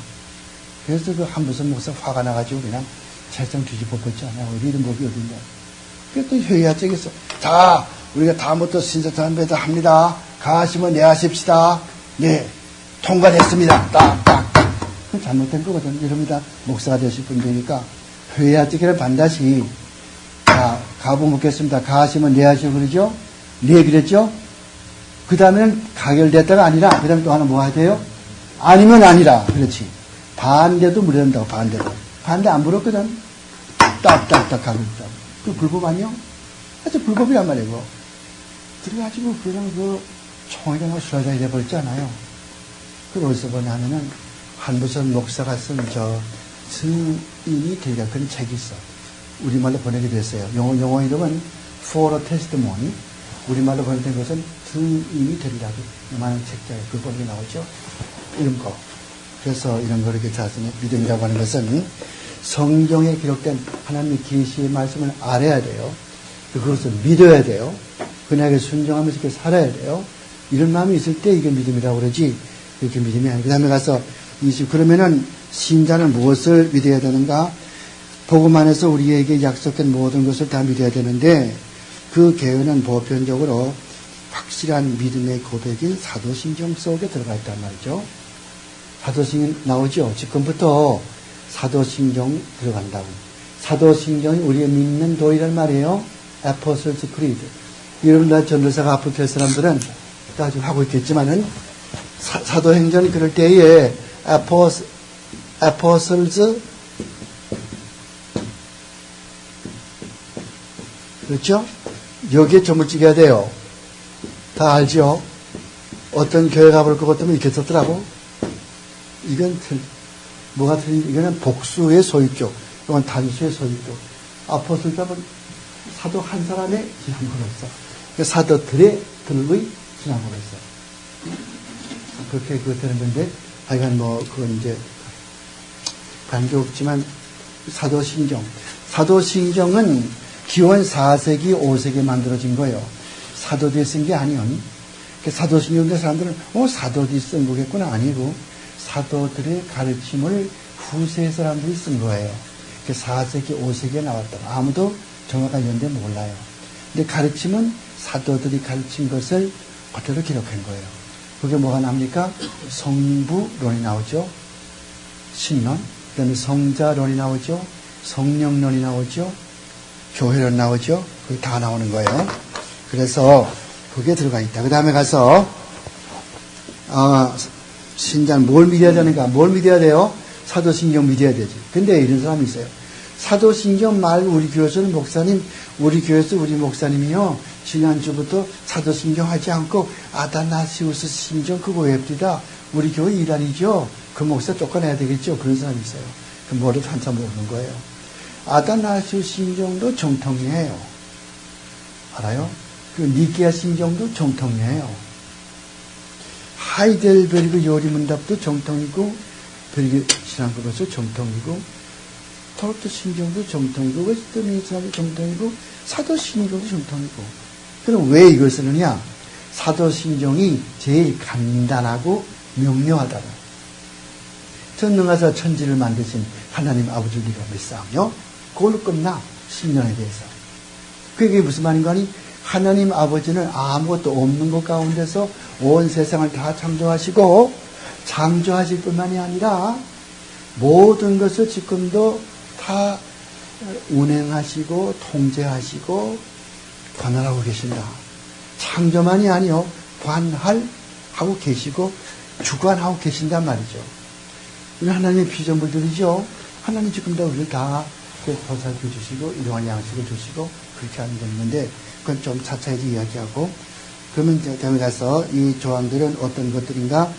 그래서 그 한부선 목사 화가 나가지고 그냥 책상 뒤집어 뻗잖아요. 어디 이런 법이 어딘가. 그래서 또 회의할 적이 있어. 자, 우리가 다음부터 신사 참배도 합니다. 가시면 내하십시다. 네, 통과됐습니다. 딱. 그건 잘못된 거거든. 이럽니다. 목사가 되실 분들이니까 회의할 적에는 반드시 자, 가부 묻겠습니다. 가시면 내하시오 그러죠? 네, 그랬죠? 그 다음에는 가결됐다가 아니라, 그 다음에 또 하나 뭐 해야 돼요? 아니면 아니라. 그렇지. 반대도 물어낸다고, 반대도. 반대 안 물었거든? 딱딱딱 가결됐다고. 그 불법 아니요? 아주 불법이란 말이고. 그래가지고, 그냥 총회장과 수사장이 돼버렸잖아요. 그걸 어디서 보냐 하면은, 한부선 목사가 쓴 증인이 되리라. 그런 책이 있어. 우리말로 번역이 됐어요. 영어 이름은 For a Testimony. 우리말로 번역된 것은 증인이 되리라고. 이만한 책자에 그 번역이 나오죠. 이런 거. 그래서 이런 거 이렇게 자신의 믿음이라고 하는 것은 성경에 기록된 하나님의 계시의 말씀을 알아야 돼요. 그것을 믿어야 돼요. 그녀에게 순종하면서 이렇게 살아야 돼요. 이런 마음이 있을 때 이게 믿음이라고 그러지. 이렇게 믿음이 아니고. 그 다음에 가서 그러면은 신자는 무엇을 믿어야 되는가? 복음 안에서 우리에게 약속된 모든 것을 다 믿어야 되는데 그 개요는 보편적으로 확실한 믿음의 고백인 사도신경 속에 들어가 있단 말이죠. 사도신경 나오죠. 지금부터 사도신경 들어간다고. 사도신경이 우리의 믿는 도리란 말이에요. Apostles' Creed. 여러분, 전도사가 앞으로 될 사람들은 아주 하고 있겠지만은 사도행전이 그럴 때에 Apostles 그렇죠? 여기에 점을 찍어야 돼요. 다 알죠? 어떤 교회 가볼 것 같으면 이렇게 썼더라고. 이건 뭐가 틀린, 이거는 복수의 소유격, 이건 단수의 소유격. 아포스톨은 사도 한 사람의 지상으로서, 사도들의 들의 지상으로서. 그렇게 되는 건데, 하여간 그건 이제 관계없지만, 사도신경은 기원 4세기, 5세기에 만들어진 거예요. 사도들이 쓴 게 아니요. 사도신경의 사람들은, 사도들이 쓴 거겠구나. 아니고, 사도들의 가르침을 후세 사람들이 쓴 거예요. 4세기, 5세기에 나왔다고. 아무도 정확한 연대 몰라요. 근데 가르침은 사도들이 가르친 것을 그대로 기록한 거예요. 그게 뭐가 나옵니까? 성부론이 나오죠. 신론. 그 다음에 성자론이 나오죠. 성령론이 나오죠. 교회론 나오죠. 그게 다 나오는 거예요. 그래서 그게 들어가 있다. 그 다음에 가서 신자는 뭘 믿어야 되는가? 뭘 믿어야 돼요? 사도신경 믿어야 되지. 근데 이런 사람이 있어요. 사도신경 말고 우리 교회에서는 목사님, 우리 교회에서 우리 목사님이요, 지난주부터 사도신경 하지 않고 아다나시우스 신경 그거 외웁니다. 우리 교회 일환이죠. 그 목사 쫓아내야 되겠죠. 그런 사람이 있어요. 그 머리도 한참 모르는 거예요. 아다나시우스 신경도 정통이에요. 알아요? 그 니케아 신경도 정통이에요. 하이델베르그 요리문답도 정통이고, 베르그 신앙국에서 정통이고, 토르트 신경도 정통이고, 웨스트민스터도 정통이고, 사도신경도 정통이고. 그럼 왜 이걸 쓰느냐? 사도신경이 제일 간단하고 명료하다고. 전능하사 천지를 만드신 하나님 아버지를 우리가 믿사오며, 그걸로 끝나, 신령에 대해서. 그게 무슨 말인가 하니, 하나님 아버지는 아무것도 없는 것 가운데서 온 세상을 다 창조하시고, 창조하실 뿐만이 아니라, 모든 것을 지금도 다 운행하시고 통제하시고 관할하고 계신다. 창조만이 아니요, 관할하고 계시고 주관하고 계신단 말이죠. 우리 하나님의 피조물들이죠. 하나님 지금도 우리를 다 보살펴 주시고 일용할 양식을 주시고 그렇게 하는 게 있는데, 그건 좀 차차히 이야기하고, 그러면 다음에 가서 이 조항들은 어떤 것들인가?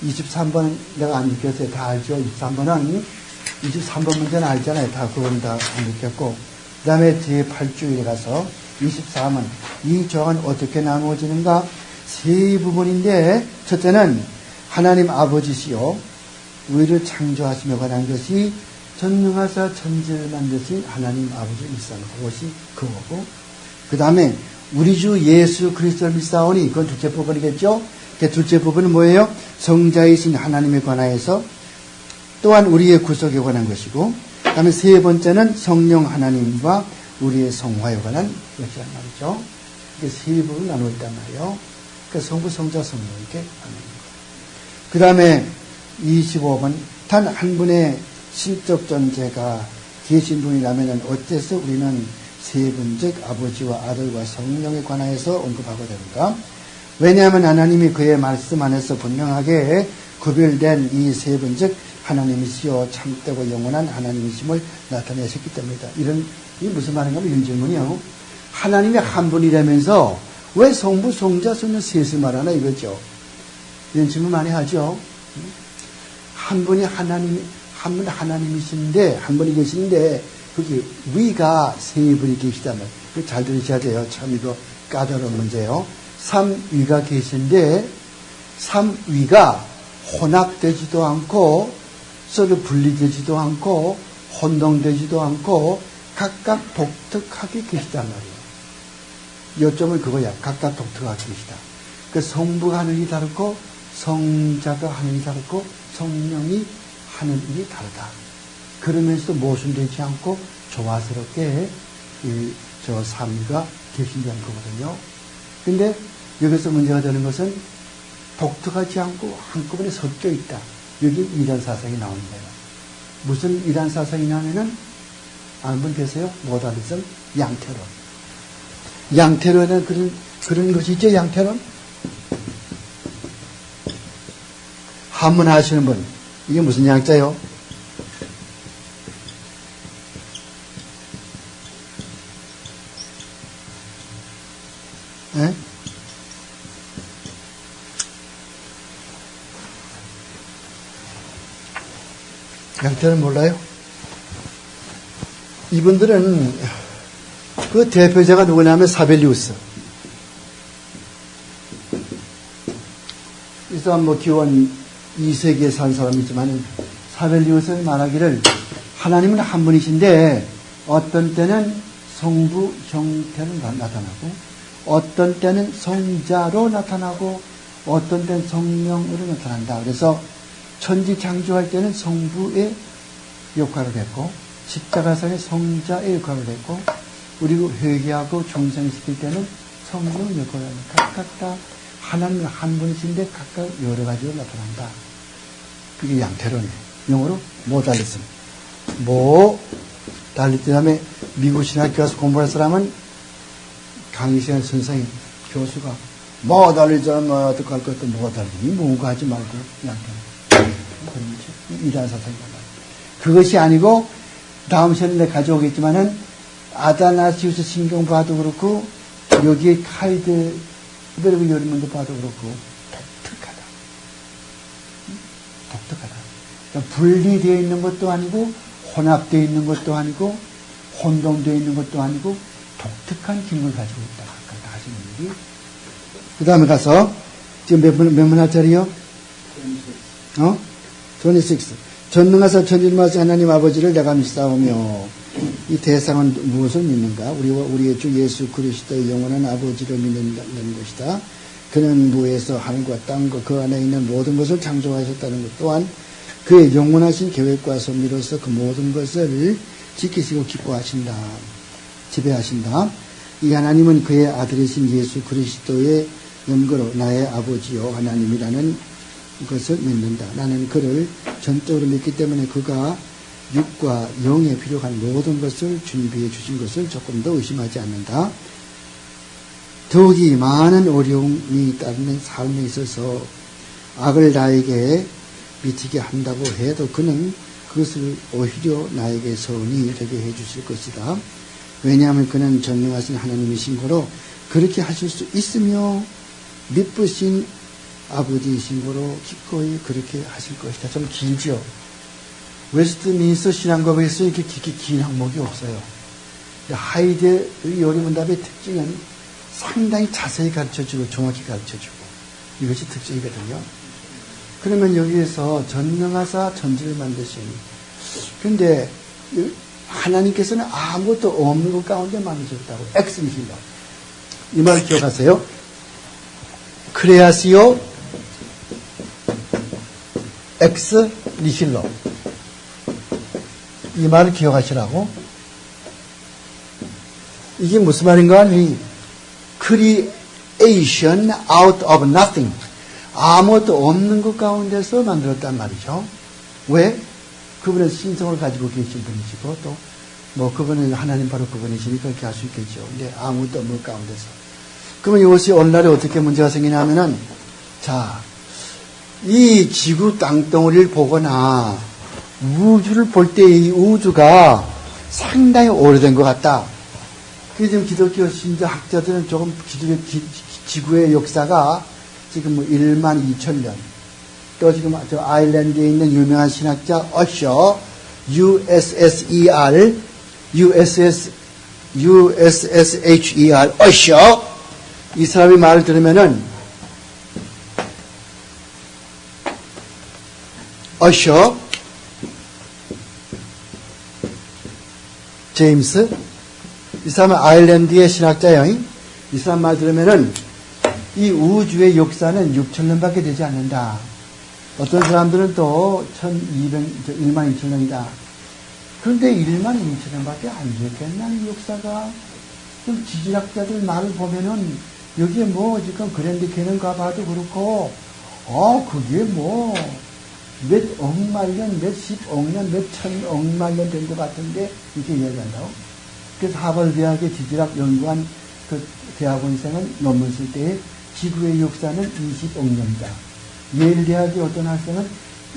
23번 내가 안 느꼈어요. 다 알죠? 23번 문제는 알잖아요. 다 그건 다 안 느꼈고. 그 다음에 제8주일에 가서 24번. 이 조항은 어떻게 나누어지는가? 세 부분인데, 첫째는 하나님 아버지시요, 우리를 창조하시며 관한 것이 전능하사 천지를 만드신 하나님 아버지를 믿사오니 그것이 그거고, 그 다음에 우리 주 예수 그리스도를 믿사오니 그건 둘째 부분이겠죠? 그 둘째 부분은 뭐예요? 성자이신 하나님에 관하여서 또한 우리의 구속에 관한 것이고, 그 다음에 세 번째는 성령 하나님과 우리의 성화에 관한 것이란 말이죠. 이게 세 부분을 나누어 있단 말이에요. 그러니까 성부, 성자, 성령 이렇게 나누는 거예요. 그 다음에 25번, 단 한 분의 신적 존재가 계신 분이라면 어째서 우리는 세 분, 즉 아버지와 아들과 성령에 관하여서 언급하고 되는가? 왜냐하면 하나님이 그의 말씀 안에서 분명하게 구별된 이 세 분, 즉 하나님이시여 참되고 영원한 하나님이심을 나타내셨기 때문이다. 이게 무슨 말인가 하면 이런 질문이요. 하나님이 한 분이라면서 왜 성부, 성자, 성령 셋을 말하나 이거죠. 이런 질문 많이 하죠. 한 분이 한 분 하나님이신데, 한 분이 계신데, 그게 위가 세 분이 계시다면, 잘 들으셔야 돼요. 참 이거 까다로운 문제예요. 삼위가 계신데, 삼위가 혼합되지도 않고, 서로 분리되지도 않고, 혼동되지도 않고, 각각 독특하게 계시단 말이에요. 요점은 그거야. 각각 독특하게 계시다. 그 성부가 하는 일이 다르고, 성자가 하는 일이 다르고, 성령이 하는 일이 다르다. 그러면서도 모순되지 않고 조화스럽게 저 삼위가 계신다는 거거든요. 근데 여기서 문제가 되는 것은 독특하지 않고 한꺼번에 섞여 있다. 여기 이단 사상이 나오는 거예요. 무슨 이단 사상이 나면은 아는 분 계세요? 모다리즘, 양태론. 양태론은 그런 것이 있죠. 양태론. 한문 아시는 분, 이게 무슨 양자요? 예? 양태는 몰라요? 이분들은 그 대표자가 누구냐면 사벨리우스. 이 사람 뭐 기원 2세기에 산 사람이지만 사벨리우스는 말하기를 하나님은 한 분이신데 어떤 때는 성부 형태로 나타나고 어떤 때는 성자로 나타나고 어떤 때는 성령으로 나타난다. 그래서 천지 창조할 때는 성부의 역할을 했고 십자가상의 성자의 역할을 했고 우리가 회개하고 중생시킬 때는 성령 역할을 각각 다 하나님 한 분이신데 각각 여러 가지로 나타난다. 그게 양태론이에요. 영어로 모달리즘. 그 다음에 미국 신학교 가서 공부할 사람은 강의시간 선생님, 교수가 모달리즘 어떻게 할 것도 모달리즘 뭔가 하지 말고 양태론. 그런 이단 사상이다. 그것이 아니고 다음 시간에 가져오겠지만은 아다나시우스 신경 봐도 그렇고 여기에 카이드 그리고 여리문도 봐도 그렇고 독특하다. 독특하다. 그러니까 분리되어 있는 것도 아니고 혼합되어 있는 것도 아니고 혼동되어 있는 것도 아니고 독특한 힘을 가지고 있다. 아까 하시는 일이. 그 다음에 가서 지금 몇 문화짜리요? 26. 전능하사 천지만사 하나님 아버지를 내가 믿사오며 이 대상은 무엇을 믿는가? 우리와 우리의 주 예수 그리스도의 영원한 아버지를 믿는다는 것이다. 그는 무에서 하늘과 땅과 그 안에 있는 모든 것을 창조하셨다는 것 또한 그의 영원하신 계획과 섭리로서 그 모든 것을 지키시고 기뻐하신다. 지배하신다. 이 하나님은 그의 아들이신 예수 그리스도의 연고로 나의 아버지요 하나님이라는 것을 믿는다. 나는 그를 전적으로 믿기 때문에 그가 육과 영에 필요한 모든 것을 준비해 주신 것을 조금 더 의심하지 않는다. 더욱이 많은 어려움이 따르는 삶에 있어서 악을 나에게 미치게 한다고 해도 그는 그것을 오히려 나에게 선이 되게 해 주실 것이다. 왜냐하면 그는 전능하신 하나님이신 거로 그렇게 하실 수 있으며 미쁘신 아버지이신 거로 기꺼이 그렇게 하실 것이다. 좀 길죠? 웨스트민스터 신앙고백에서 이렇게 긴 항목이 없어요. 하이데 요리문답의 특징은 상당히 자세히 가르쳐주고 정확히 가르쳐주고 이것이 특징이거든요. 그러면 여기에서 전능하사 천지를 만드신 그런데 하나님께서는 아무것도 없는 것 가운데 만드셨다고. 엑스 니힐로. 이 말 기억하세요? 크레아시오 엑스 니힐로. 이 말을 기억하시라고. 이게 무슨 말인가 하니 creation out of nothing. 아무것도 없는 것 가운데서 만들었단 말이죠. 왜? 그분은 신성을 가지고 계신 분이시고 또 뭐 그분은 하나님 바로 그분이시니까 그렇게 할 수 있겠죠. 근데 아무것도 없는 것 가운데서. 그러면 이것이 오늘날에 어떻게 문제가 생기냐면은 자, 이 지구 땅덩어리를 보거나 우주를 볼 때 이 우주가 상당히 오래된 것 같다. 그래서 지금 기독교 신자 학자들은 조금 지구의 역사가 지금 뭐 1만 2천 년. 또 지금 저 아일랜드에 있는 유명한 신학자 어셔, USSHER, 어셔. 이 사람의 말을 들으면은, 어셔, 제임스, 이 사람은 아일랜드의 신학자예요. 이 사람 말 들으면은, 이 우주의 역사는 6,000년밖에 되지 않는다. 어떤 사람들은 또 1만 2천년이다. 그런데 1만 2천년밖에 안 되겠나, 이 역사가? 좀 지질학자들 말을 보면은 여기에 뭐 지금 그랜드 캐년 가봐도 그렇고, 그게 뭐 몇 억만 년, 몇 십억 년, 몇 천억만 년 된 것 같은데 이렇게 이야기한다고. 그래서 하버드 대학의 지질학 연구한 그 대학원생은 논문 쓸 때에 지구의 역사는 20억 년이다. 예일 대학의 어떤 학생은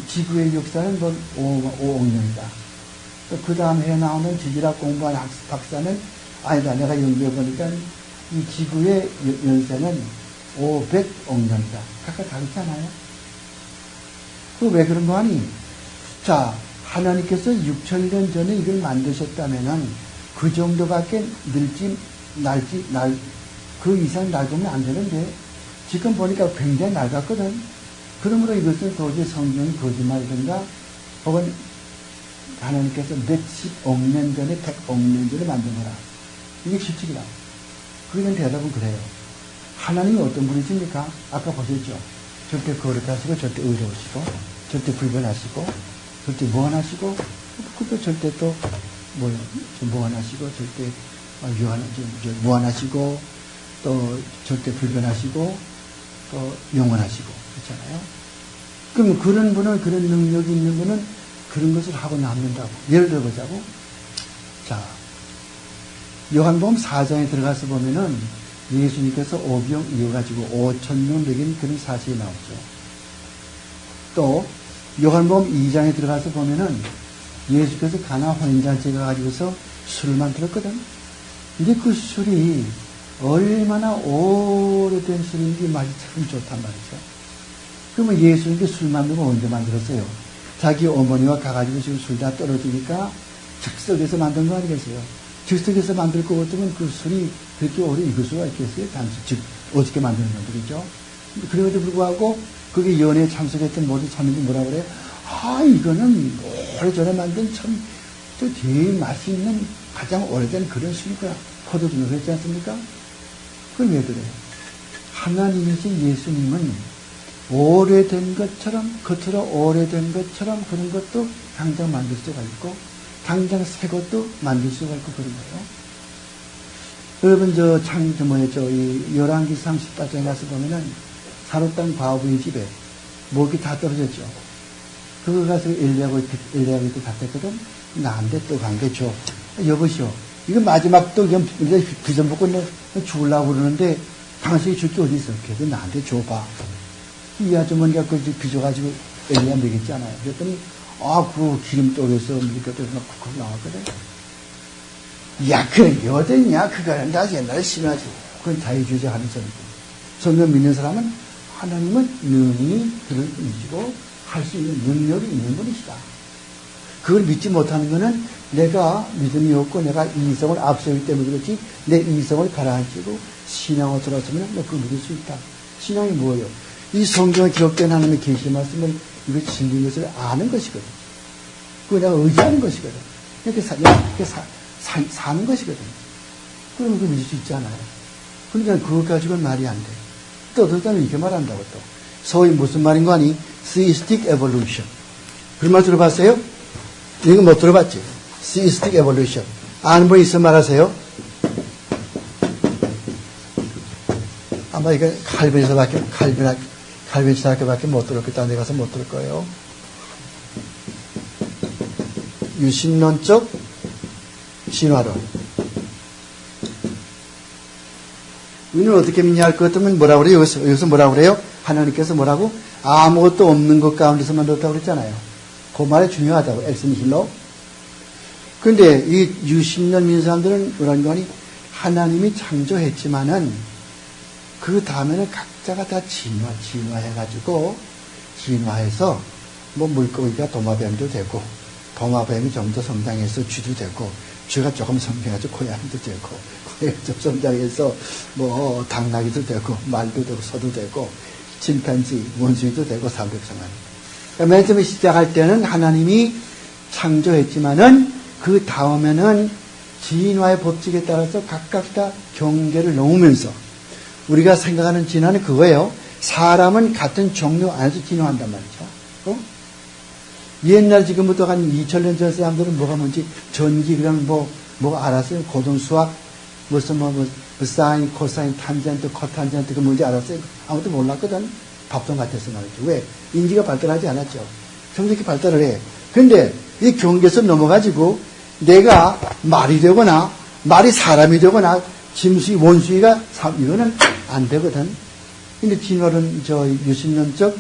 지구의 역사는 뭐 5억 년이다. 그 다음 해 나오는 지질학 공부한 박사는 아니다. 내가 연구해보니까 이 지구의 연세는 500억 년이다. 각각 다르잖아요. 그 왜 그런 거 아니? 자, 하나님께서 6,000년 전에 이걸 만드셨다면은 그 정도밖에 그 이상 낡으면 안 되는데 지금 보니까 굉장히 낡았거든. 그러므로 이것은 도저히 성경이 거짓말이든가 혹은 하나님께서 몇십억 년 전에 100억 년 전에 만든 거라. 이게 실칙이다. 그런 대답은 그래요. 하나님이 어떤 분이십니까? 아까 보셨죠? 절대 거룩하시고 절대 의로우시고 절대 불변하시고 절대 무한하시고 또 절대 또 무한하시고 절대 무한하시고 또 절대 불변하시고 또 영원하시고 그렇잖아요. 그럼 그런 분은, 그런 능력이 있는 분은 그런 것을 하고 남는다고. 예를 들어보자고. 자, 요한복음 4장에 들어가서 보면은 예수님께서 오병 이어가지고 5,000명 먹인 그런 사실이 나오죠. 또 요한복음 2장에 들어가서 보면은 예수께서 가나 혼인잔치에 가가지고서 술을 만들었거든. 근데 그 술이 얼마나 오래된 술인지 맛이 참 좋단 말이죠. 그러면 예수님께 술 만들고 언제 만들었어요? 자기 어머니와 가가지고 지금 술 다 떨어지니까 즉석에서 만든 거 아니겠어요? 즉석에서 만들 것 같으면 그 술이 그렇게 오래 익을 수가 있겠어요? 즉, 어저께 만드는 건들이죠. 그럼에도 불구하고 그게 연애에 참석했던 모든 사람들이 뭐라 그래요? 아, 이거는 오래전에 만든 참, 제일 맛이 있는 가장 오래된 그런 술이구나. 포도주는 그랬지 않습니까? 그럼 왜 그래요? 하나님이신 예수님은 오래된 것처럼, 겉으로 오래된 것처럼 그런 것도 당장 만들 수가 있고, 당장 새 것도 만들 수가 있고 그런 거예요. 여러분, 이 열왕기상 18장에 가서 보면은, 사롯 땅 과부의 집에 목이 다 떨어졌죠. 그거 가서 엘리야한테 갔댔거든. 나한테 또 간 게 줘. 여보시오. 이거 마지막 또 비전 먹고 죽으려고 그러는데, 당신이 줄 게 어디 있어? 그래도 나한테 줘봐. 이 아주머니가 그 빚어가지고 엘리야 먹였잖아요. 그랬더니, 그 기름 쪽에서 밀가루에서 막 쿡쿡 나왔거든. 야, 그건 여전이야. 그거는 나 옛날에 심하지. 그건 자유주의자 하는 소리고. 성경 믿는 사람은 하나님은 능히 그를 움직이고 할 수 있는 능력이 있는 분이시다. 그걸 믿지 못하는 거는 내가 믿음이 없고 내가 이성을 앞세우기 때문에 그렇지 내 이성을 가라앉히고 신앙으로 돌아서면 너 그걸 믿을 수 있다. 신앙이 뭐예요? 이 성경에 기록된 하나님의 계시 말씀을 이거 진리인 것을 아는 것이거든. 그거 내가 의지하는 것이거든. 이렇게 사는 것이거든. 그러면 그거 믿을 수 있잖아요. 그러니까 그것 가지고는 말이 안 돼. 또 어떨 때는 이렇게 말한다고 또. 소위 무슨 말인 거 아니? Theistic evolution. 그런 말 들어봤어요? 이거 못 들어봤지? Theistic evolution. 아는 분 있으면 말하세요. 아마 이거 칼빈에서밖에 못 들을 거예요. 딴 데 가서 못 들을 거예요. 유신론적 진화론. 우리는 어떻게 믿냐 할 것 같으면 뭐라고 그래요? 여기서 뭐라고 그래요? 하나님께서 뭐라고? 아무것도 없는 것 가운데서 만들었다고 그랬잖아요. 그 말이 중요하다고. 엑슨 힐러. 근데 이 유신론 믿는 사람들은 뭐라는 거니? 하나님이 창조했지만은 그 다음에는 각자가 다 진화해가지고 진화해서 뭐 물고기가 도마뱀도 되고 도마뱀이 좀 더 성장해서 쥐도 되고 쥐가 조금 성장해서 고양이도 되고 고양이가 좀 성장해서 뭐 당나귀도 되고 말도 되고 소도 되고 침팬지 원숭이도 되고 삼백성하는. 그러니까 맨 처음에 시작할 때는 하나님이 창조했지만은 그 다음에는 진화의 법칙에 따라서 각각 다 경계를 넘으면서 우리가 생각하는 진화는 그거예요. 사람은 같은 종류 안에서 진화한단 말이죠. 옛날 지금부터 한 2000년 전 사람들은 뭐가 뭔지 전기 그냥 뭐 알았어요. 고등수학 무슨 사인, 코사인, 탄젠트, 코탄젠트 그 뭔지 알았어요. 아무도 몰랐거든. 밥통 같아서 말이죠. 왜? 인지가 발달하지 않았죠. 정직히 발달을 해. 그런데 이 경계에서 넘어가지고 내가 말이 되거나 말이 사람이 되거나 짐승이 원숭이가 이거는 안 되거든. 근데 진화론 유신론적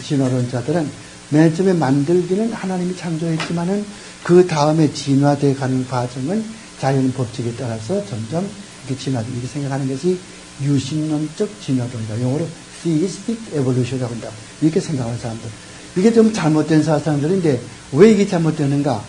진화론자들은 맨 처음에 만들기는 하나님이 창조했지만은 그 다음에 진화되어 가는 과정은 자연 법칙에 따라서 점점 이렇게 진화되고 이렇게 생각하는 것이 유신론적 진화론이다. 영어로 theistic evolution이라고 한다. 이렇게 생각하는 사람들. 이게 좀 잘못된 사상들인데 왜 이게 잘못되는가?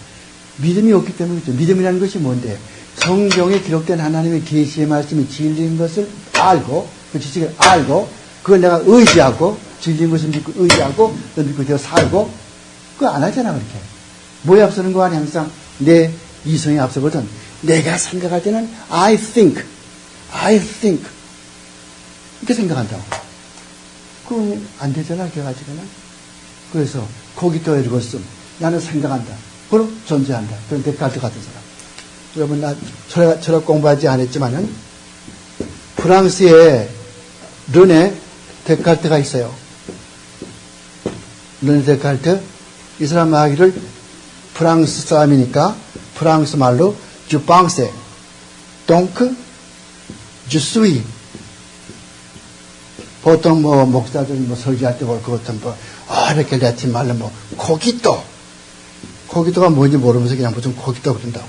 믿음이 없기 때문이죠. 믿음이라는 것이 뭔데? 성경에 기록된 하나님의 계시의 말씀이 진리인 것을 알고 그 지식을 알고 그걸 내가 의지하고 진리인 것을 믿고 의지하고 또 믿고 되어 살고 그거 안 하잖아. 그렇게 뭐에 앞서는 거 아니? 항상 내 이성에 앞서거든. 내가 생각할 때는 I think 이렇게 생각한다고. 그럼 안 되잖아. 그래 가지고는. 그래서 거기 또 읽었음. 나는 생각한다. 그럼 존재한다. 그런 데카르트 같은 사람. 여러분, 나 철학 공부하지 않았지만은, 프랑스에 르네 데카르트가 있어요. 르네 데카르트. 이 사람 말하기를 프랑스 사람이니까 프랑스 말로 je pense, donc je suis. 보통 목사들 설교할 때 볼 것 같은 이렇게 라틴 말로 코기또가 뭔지 모르면서 그냥 무슨 코기또 그런다고.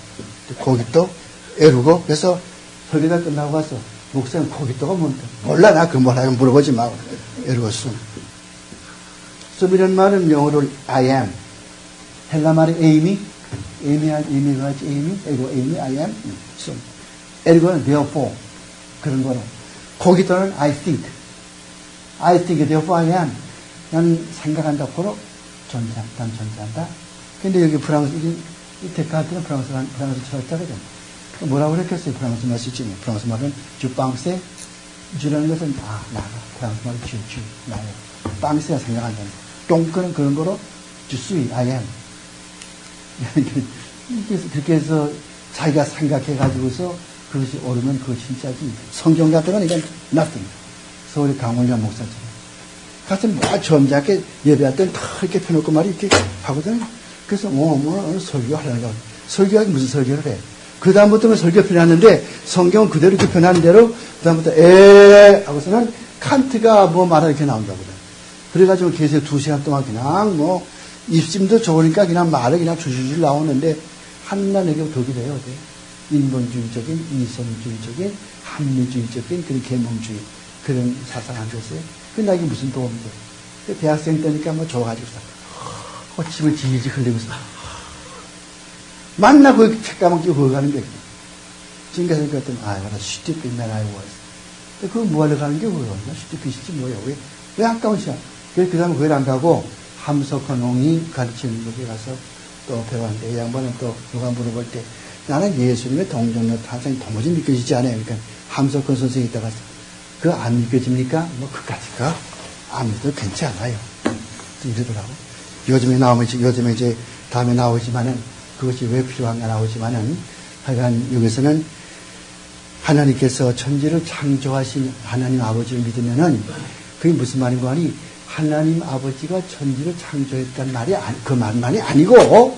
코기또 에르고. 그래서 설교가 끝나고 와서 목사님 코기또가 뭔데? 몰라, 나 그 뭐라고 물어보지 마. 에르고 숨이라는 말은 영어로 I am. 헬라 말이 에이미가 하지 에이미, I am, 숨. 에르고는 therefore. 그런 거는. 코기또는 I think, therefore I am. 난 생각한다, 고로 난 존재한다. 근데 여기 이 데카르트는 프랑스 철학자거든. 뭐라고 그랬겠어요? 프랑스 말 쓰지. 프랑스 말은 주빵세, 주라는 것은 나가. 프랑스 말은 주, 나요. 빵세가 생각한다. 똥크는 그런 거로 주수이, I am. 그렇게 해서 자기가 생각해가지고서 그것이 옳으면 그거 진짜지. 성경 같은 건 이건 nothing. 서울의 강원장 목사처럼. 같은 점잖게 예배할 땐 다 이렇게 펴놓고 말이 이렇게 하거든. 그래서 오늘 설교하려고. 설교하기 무슨 설교를 해. 그 다음부터는 설교 펴놨는데 성경은 그대로 이렇게 펴놓은 대로 그 다음부터 하고서는 칸트가 말하 이렇게 나온다거든. 그래가지고 계속 2시간 동안 그냥 입심도 좋으니까 그냥 말을 그냥 줄줄 나오는데 하나님에게 독이 돼요. 인본주의적인, 이성주의적인, 합리주의적인 그런 계몽주의 그런 사상 안 됐어요. 근데 이게 무슨 도움이 돼? 대학생 때니까 좋아가지고서 침을 지지 흘리면서 만나고 책 까먹기고 그거 가는 게 지금까지 그랬더니 what a stupid man I was. 그거 뭐하러 가는 게 뭐야? stupid이지 뭐야? 왜 아까운 시간? 그 다음에 거기를 안 가고 함석헌홍이 가르치는 곳에 가서 또 배웠는데 이 양반은 또 누가 물어볼 때 나는 예수님의 동정로 탄생이 도무지 믿겨지지 않아요. 그러니까 함석헌 선생이 있다가 그거 안 믿겨집니까? 그까짓가 안 믿어도 괜찮아요. 이러더라고. 요즘에 이제 다음에 나오지만은 그것이 왜 필요한가 나오지만은 하여간 여기서는 하나님께서 천지를 창조하신 하나님 아버지를 믿으면은 그게 무슨 말인가 하니 하나님 아버지가 천지를 창조했단 말이 그 말만이 아니고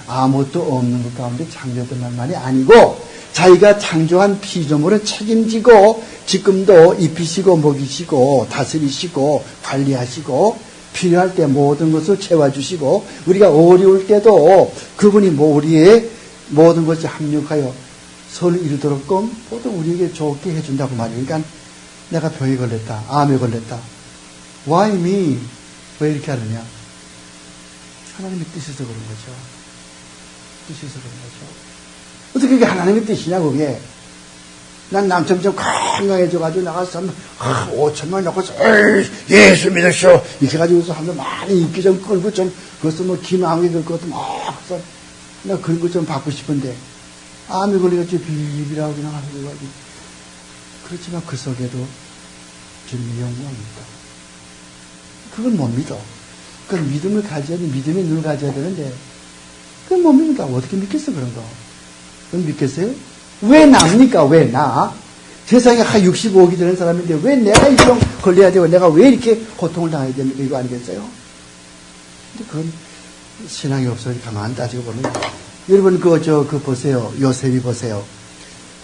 아무것도 없는 것 가운데 창조했단 말만이 아니고 자기가 창조한 피조물을 책임지고 지금도 입히시고 먹이시고 다스리시고 관리하시고 필요할 때 모든 것을 채워주시고 우리가 어려울 때도 그분이 우리의 모든 것이 합력하여 서로 이루도록 모두 우리에게 좋게 해준다고 말이에요. 그러니까 내가 병에 걸렸다. 암에 걸렸다. Why me? 왜 이렇게 하느냐? 하나님의 뜻에서 그런 거죠. 뜻에서 그런 거죠. 어떻게 그게 하나님의 뜻이냐, 그게. 난 남처럼 좀 건강해져가지고 나가서 5천만 넣고서, 예수 믿으시오. 이렇게 해가지고서 하면서 많이 인기 좀 끌고 좀, 그것도 기망에 걸 것도 막, 나 그런 거 좀 받고 싶은데, 암이 걸려가지고 비비라고 그냥 하는 거지. 그렇지만 그 속에도 주님의 영광입니다. 그건 못 믿어. 그건 믿음을 가져야 돼. 믿음의 눈을 가져야 되는데, 그건 못 믿는다. 어떻게 믿겠어, 그런 거. 그건 믿겠어요? 왜 납니까? 왜 나? 세상에 한 65억이 되는 사람인데 왜 내가 이 병 걸려야 되고 내가 왜 이렇게 고통을 당해야 됩니까? 이거 아니겠어요? 근데 그건 신앙이 없어서 가만 따지고 보면 여러분 그 보세요. 요셉이 보세요.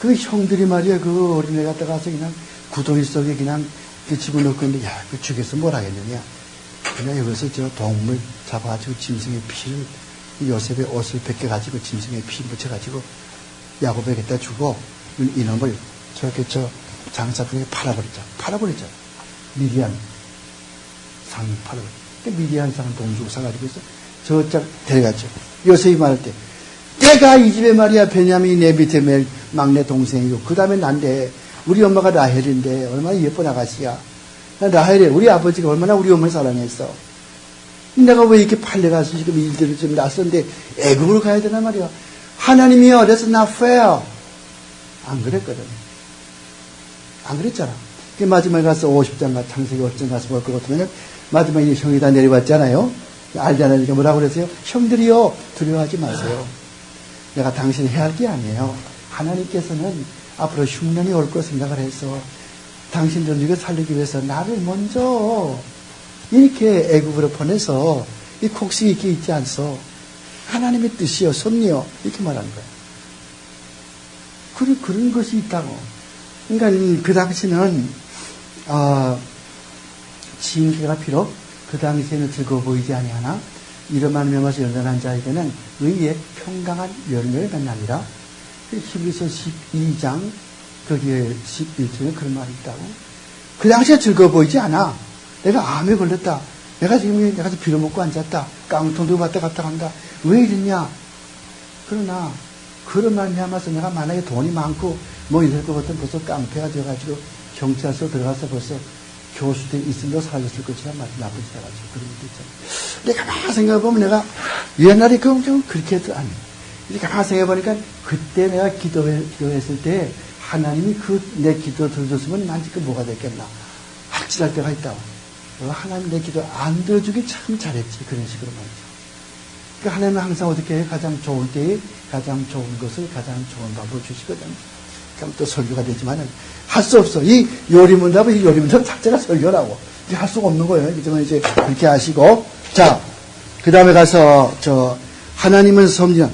그 형들이 말이야 그 어린애 갖다 가서 그냥 구덩이 속에 그냥 집어넣고 있는데 야, 그 죽여서 뭘 하겠느냐. 그냥 여기서 저 동물 잡아가지고 짐승의 피를 요셉의 옷을 벗겨가지고 짐승의 피 묻혀가지고 야곱에게다 주고 이놈을 저렇게 장사꾼에게 팔아버리죠. 미디안 상 팔아버리죠. 미디안 상은 돈 주고 사가지고 있어. 저짝 데려갔죠. 요셉이 말할 때 내가 이 집에 말이야 베냐민이 내 밑에 매일 막내 동생이고 그 다음에 난데 우리 엄마가 라헬인데 얼마나 예쁜 아가씨야. 라헬이 우리 아버지가 얼마나 우리 엄마를 사랑했어. 내가 왜 이렇게 팔려가서 지금 일들을 좀 낯선데 애국으로 가야 되나 말이야. 하나님이여, that's not fair. 안 그랬거든. 안 그랬잖아. 그 마지막에 가서 50장, 창세기 50장 가서 볼 것 같으면 마지막에 형이 다 내려왔잖아요. 알지 않으니까 뭐라고 그랬어요? 형들이여, 두려워하지 마세요. 내가 당신이 해야 할 게 아니에요. 하나님께서는 앞으로 흉년이 올 거 생각을 해서 당신들 이거 살리기 위해서 나를 먼저 이렇게 애굽으로 보내서 이 곡식이 이렇게 있지 않소. 하나님의 뜻이요, 섭리요. 이렇게 말하는 거예요. 그런 것이 있다고. 그러니까 그 당시는, 징계가 비록 그 당시에는 즐거워 보이지 아니하나, 이름만 명하서 연단한 자에게는 의의 평강한 열매를 맺나니라. 히브리서 12장, 거기에 11절에 그런 말이 있다고. 그 당시에 즐거워 보이지 않아. 내가 암에 걸렸다. 내가 지금 빌어먹고 앉았다. 깡통도 왔다 갔다 간다. 왜 이랬냐? 그러나 그런 말미암아서 내가 만약에 돈이 많고 뭐 이럴 것 같으면 벌써 깡패가 되어가지고 경찰서 들어가서 벌써 교수대 있음도 사라졌을 것이란 말이 나쁘지 않아가지고 그런 것도 있잖아. 근데 가만히 생각해보면 내가 옛날에 좀 그렇게 해도 아니. 이제 가만히 생각해보니까 그때 내가 기도했을 때 하나님이 내 기도 들어줬으면 난 지금 뭐가 됐겠나. 확실할 때가 있다고. 하나님 내 기도 안 들어주기 참 잘했지. 그런 식으로 말이죠. 그러니까 하나님은 항상 어떻게 해요? 가장 좋을 때에 가장 좋은 것을 가장 좋은 방법을 주시거든. 그럼 또 설교가 되지만은 할 수 없어. 이 요리문답은 이 요리문답 자체가 설교라고. 이제 할 수가 없는 거예요. 그렇지만 이제 그렇게 하시고. 자, 그 다음에 가서 하나님의 섭리.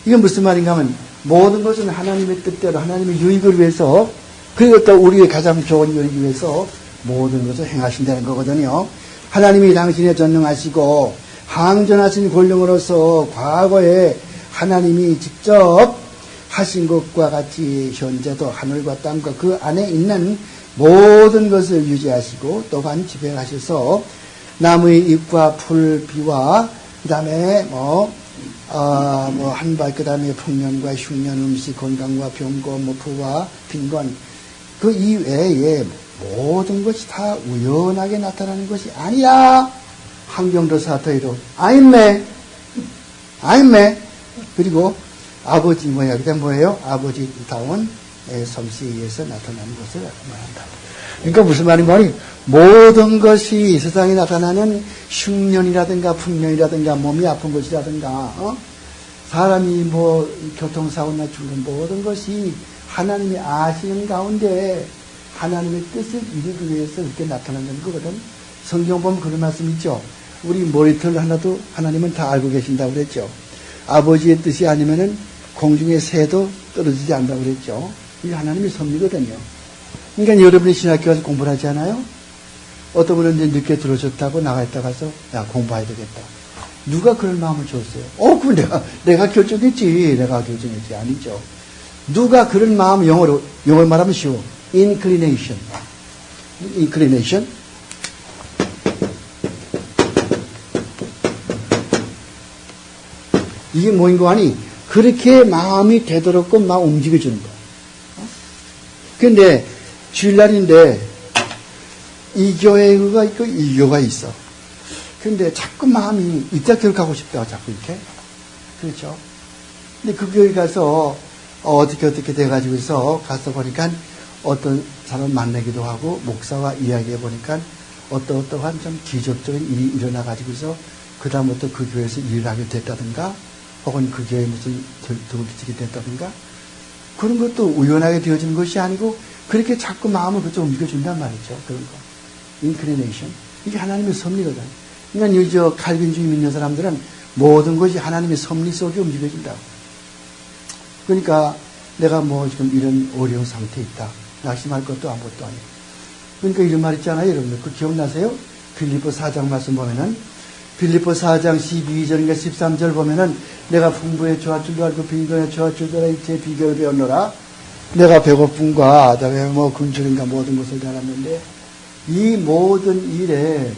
이건 무슨 말인가 하면 모든 것은 하나님의 뜻대로 하나님의 유익을 위해서 그리고 또 우리의 가장 좋은 유익을 위해서 모든 것을 행하신다는 거거든요. 하나님이 당신의 전능하시고 항전하신 권력으로서 과거에 하나님이 직접 하신 것과 같이 현재도 하늘과 땅과 그 안에 있는 모든 것을 유지하시고 또한 지배하셔서 나무의 잎과 풀, 비와 그 다음에 한발, 그 다음에 풍년과 흉년, 음식, 건강과 병고, 부와 빈곤, 그 이외에 모든 것이 다 우연하게 나타나는 것이 아니야. 환경도 사토이로 아임매. 그리고 아버지 뭐예요? 아버지다운 솜씨에 의해서 나타나는 것을 말한다. 그러니까 무슨 말인가? 모든 것이 세상에 나타나는 흉년이라든가 풍년이라든가 몸이 아픈 것이라든가 사람이 교통사고나 죽는 모든 것이 하나님이 아시는 가운데 하나님의 뜻을 이루기 위해서 이렇게 나타나는 거거든. 성경 보면 그런 말씀 있죠. 우리 머리털 하나도 하나님은 다 알고 계신다고 그랬죠. 아버지의 뜻이 아니면은 공중의 새도 떨어지지 않는다고 그랬죠. 이게 하나님의 섭리거든요. 그러니까 여러분이 신학교 가서 공부를 하지 않아요? 어떤 분은 이제 늦게 들어오셨다고 나갔다 가서 야 공부해야 되겠다. 누가 그럴 마음을 줬어요? 그럼 내가 결정했지. 아니죠. 누가 그런 마음 영어로 말하면 쉬워. inclination. 이게 뭐인 거 아니? 그렇게 마음이 되도록끔 막 움직여주는 거야. 근데 주일날인데 이 교회가 있고 이 교회가 있어. 근데 자꾸 마음이 이따 교육하고 싶다고 자꾸 이렇게. 그렇죠? 근데 그 교회 가서 어떻게 돼가지고서 가서 보니까 어떤 사람 만나기도 하고 목사와 이야기해 보니까 어떠한 좀 기적적인 일이 일어나가지고서 그다음부터 그 교회에서 일을 하게 됐다든가 혹은 그 교회에 무슨 덕을 끼치게 됐다든가 그런 것도 우연하게 되어지는 것이 아니고 그렇게 자꾸 마음을 그쪽 움직여준단 말이죠. 그런 거. inclination. 이게 하나님의 섭리거든. 그러니까 칼빈주의 믿는 사람들은 모든 것이 하나님의 섭리 속에 움직여진다고. 그러니까 내가 지금 이런 어려운 상태에 있다. 낙심할 것도 아무것도 아니고. 그러니까 이런 말 있잖아요, 여러분들. 그 기억나세요? 빌립보 4장 말씀 보면은 빌립보 4장 12절인가 13절 보면은 내가 풍부에 처할 줄도 알고 빈곤에 처할 줄도 알아 제 비결을 배웠노라. 내가 배고픔과 그다음에 근줄인가 모든 것을 알았는데 이 모든 일에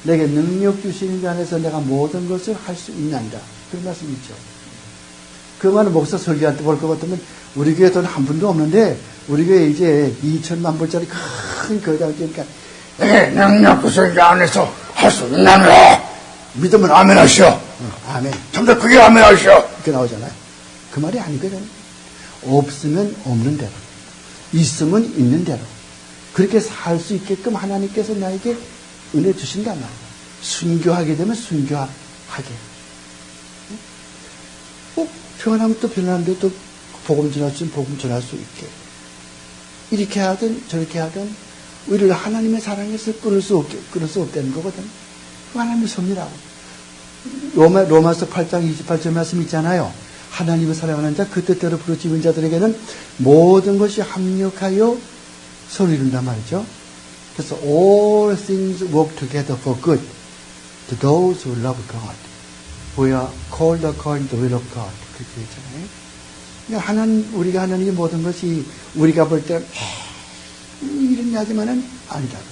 내게 능력 주시는 자 안에서 내가 모든 것을 할 수 있난다. 그런 말씀 있죠. 그 말은 목사 설교할 때 볼 것 같으면 우리 교회 돈 한 푼도 없는데 우리 교회 이제 2천만 불짜리 큰 교회다 그러니까 내게 능력 주시는 자 안에서 할 수 있나노라. 믿으면 아멘 하시오. 아멘. 좀더 크게 아멘 하시오. 이렇게 나오잖아요. 그 말이 아니거든. 없으면 없는 대로, 있으면 있는 대로 그렇게 살 수 있게끔 하나님께서 나에게 은혜 주신단 말이에요. 순교하게 되면 순교하게. 평안하면 또 평안한데 또 복음 전할 수 있으면 복음 전할 수 있게. 이렇게 하든 저렇게 하든 우리를 하나님의 사랑에서 끊을 수 없다는 거거든. 하나님의 섭리라고. 로마서 8장 28절 말씀 있잖아요. 하나님을 사랑하는 자, 그 뜻대로 부르짖은 자들에게는 모든 것이 합력하여 서로 이룬단 말이죠. 그래서 all things work together for good to those who love God. We are called according to the will of God. 그렇게 있잖아요. 우리가 하나님의 모든 것이 우리가 볼 때 이런 하지만은 아니다고.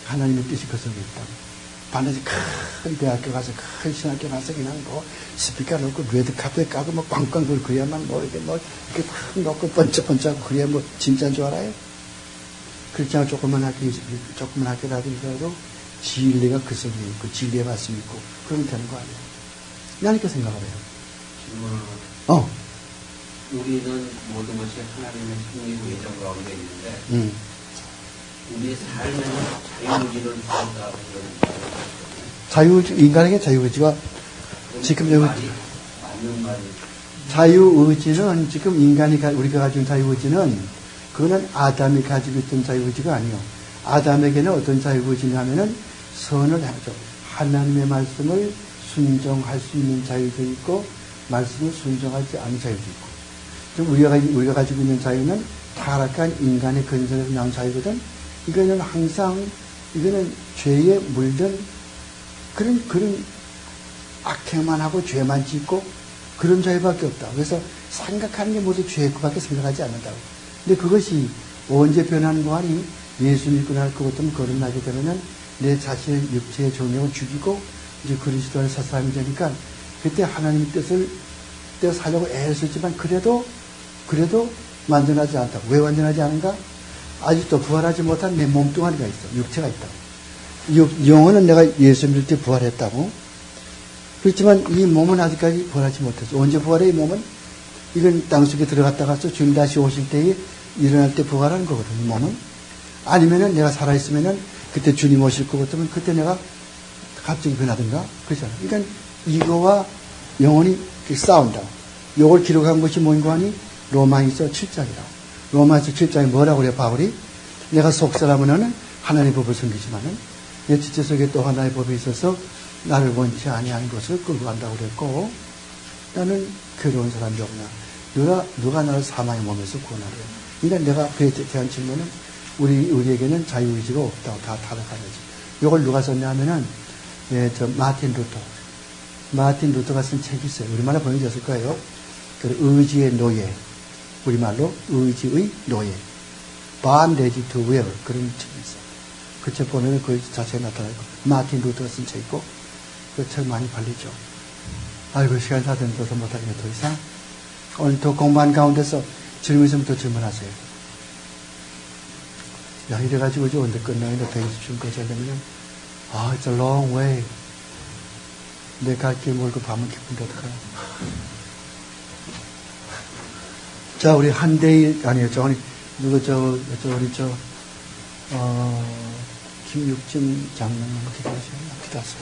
하나님의 뜻이 그 속에 있다고. 반드시 큰 대학교 가서 큰 신학교 가서 그냥 뭐 스피커 놓고 레드카펫 까고 뭐 꽝꽝 불 그래야만 뭐 이렇게 팍 놓고 번쩍번쩍하고 그래야 뭐 진짜인 줄 알아요? 그렇지 않아 조그만 학교라도 진리가 그 속에 있고 진리의 말씀이 있고 그러면 되는 거 아니에요? 나는 이렇게 생각을 해요. 우리는 모든 것이 하나님의 섭리고 예정 가운데 있는데 우리의 삶에는 자유의지를 준다고 인간에게 자유의지가 지금 맞는 말이 자유의지는 지금 우리가 가지고 자유의지는 그거는 아담이 가지고 있던 자유의지가 아니에요. 아담에게는 어떤 자유의지냐면은 선을 하죠. 하나님의 말씀을 순종할 수 있는 자유도 있고 말씀을 순종하지 않는 자유도 있고. 좀 우리가 가지고 있는 자유는 타락한 인간의 근성에서 나온 자유거든. 이거는 항상 죄에 물든 그런 악행만 하고 죄만 짓고 그런 자유밖에 없다. 그래서 생각하는 게 모두 죄밖에 생각하지 않는다고. 근데 그것이 언제 변하는 거니? 예수 믿고 날 것 같으면 거듭나게 되면은 내 자신의 육체의 정욕을 죽이고 이제 그리스도 안에 살 사람이 되니까 그때 하나님의 뜻을 살려고 애를 쓰지만 그래도 완전하지 않다고. 왜 완전하지 않은가? 아직도 부활하지 못한 내 몸뚱아리가 있어. 육체가 있다고. 영혼은 내가 예수 믿을 때 부활했다고. 그렇지만 이 몸은 아직까지 부활하지 못했어. 언제 부활해, 이 몸은? 이건 땅속에 들어갔다가서 주님 다시 오실 때에 일어날 때 부활하는 거거든, 이 몸은. 아니면은 내가 살아있으면은 그때 주님 오실 것 같으면 그때 내가 갑자기 변하든가. 그렇잖아. 그러니까 이거와 영혼이 싸운다. 이걸 기록한 것이 뭔가 하니? 로마서 7장이라고. 로마서 7장이 뭐라고 그래, 바울이? 내가 속사람은 하나님의 법을 섬기지만은, 내 지체 속에 또 하나의 법이 있어서 나를 원치 아니하는 것을 끌고 간다고 그랬고, 나는 괴로운 사람이 없나. 누가 나를 사망의 몸에서 구원하래요. 그러니까 내가 그에 대한 질문은, 우리에게는 자유의지가 없다고 다 타락한 거지. 이걸 누가 썼냐 하면은, 마틴 루터가 쓴 책이 있어요. 우리말로 번역됐을 거예요. 의지의 노예. 우리말로 의지의 노예. Bondage to Will. 그런 책이 있어요. 그 책 보면 그 자세히 나타나고. 마틴 루터가 쓴 책이고, 그 책 많이 팔리죠. 아이고, 시간이 다 돼서 못하겠네, 더 이상. 오늘 더 공부한 가운데서 질문 있으면 더 질문하세요. 야, 이래가지고 이제 언제 끝나는데 더 지금까지 하려면, it's a long way. 내 갈 길 멀고 밤은 깊은데 어떡하나. 자, 우리 한대일, 아니요, 김육진 장로님 기도하세요. 기도하세요.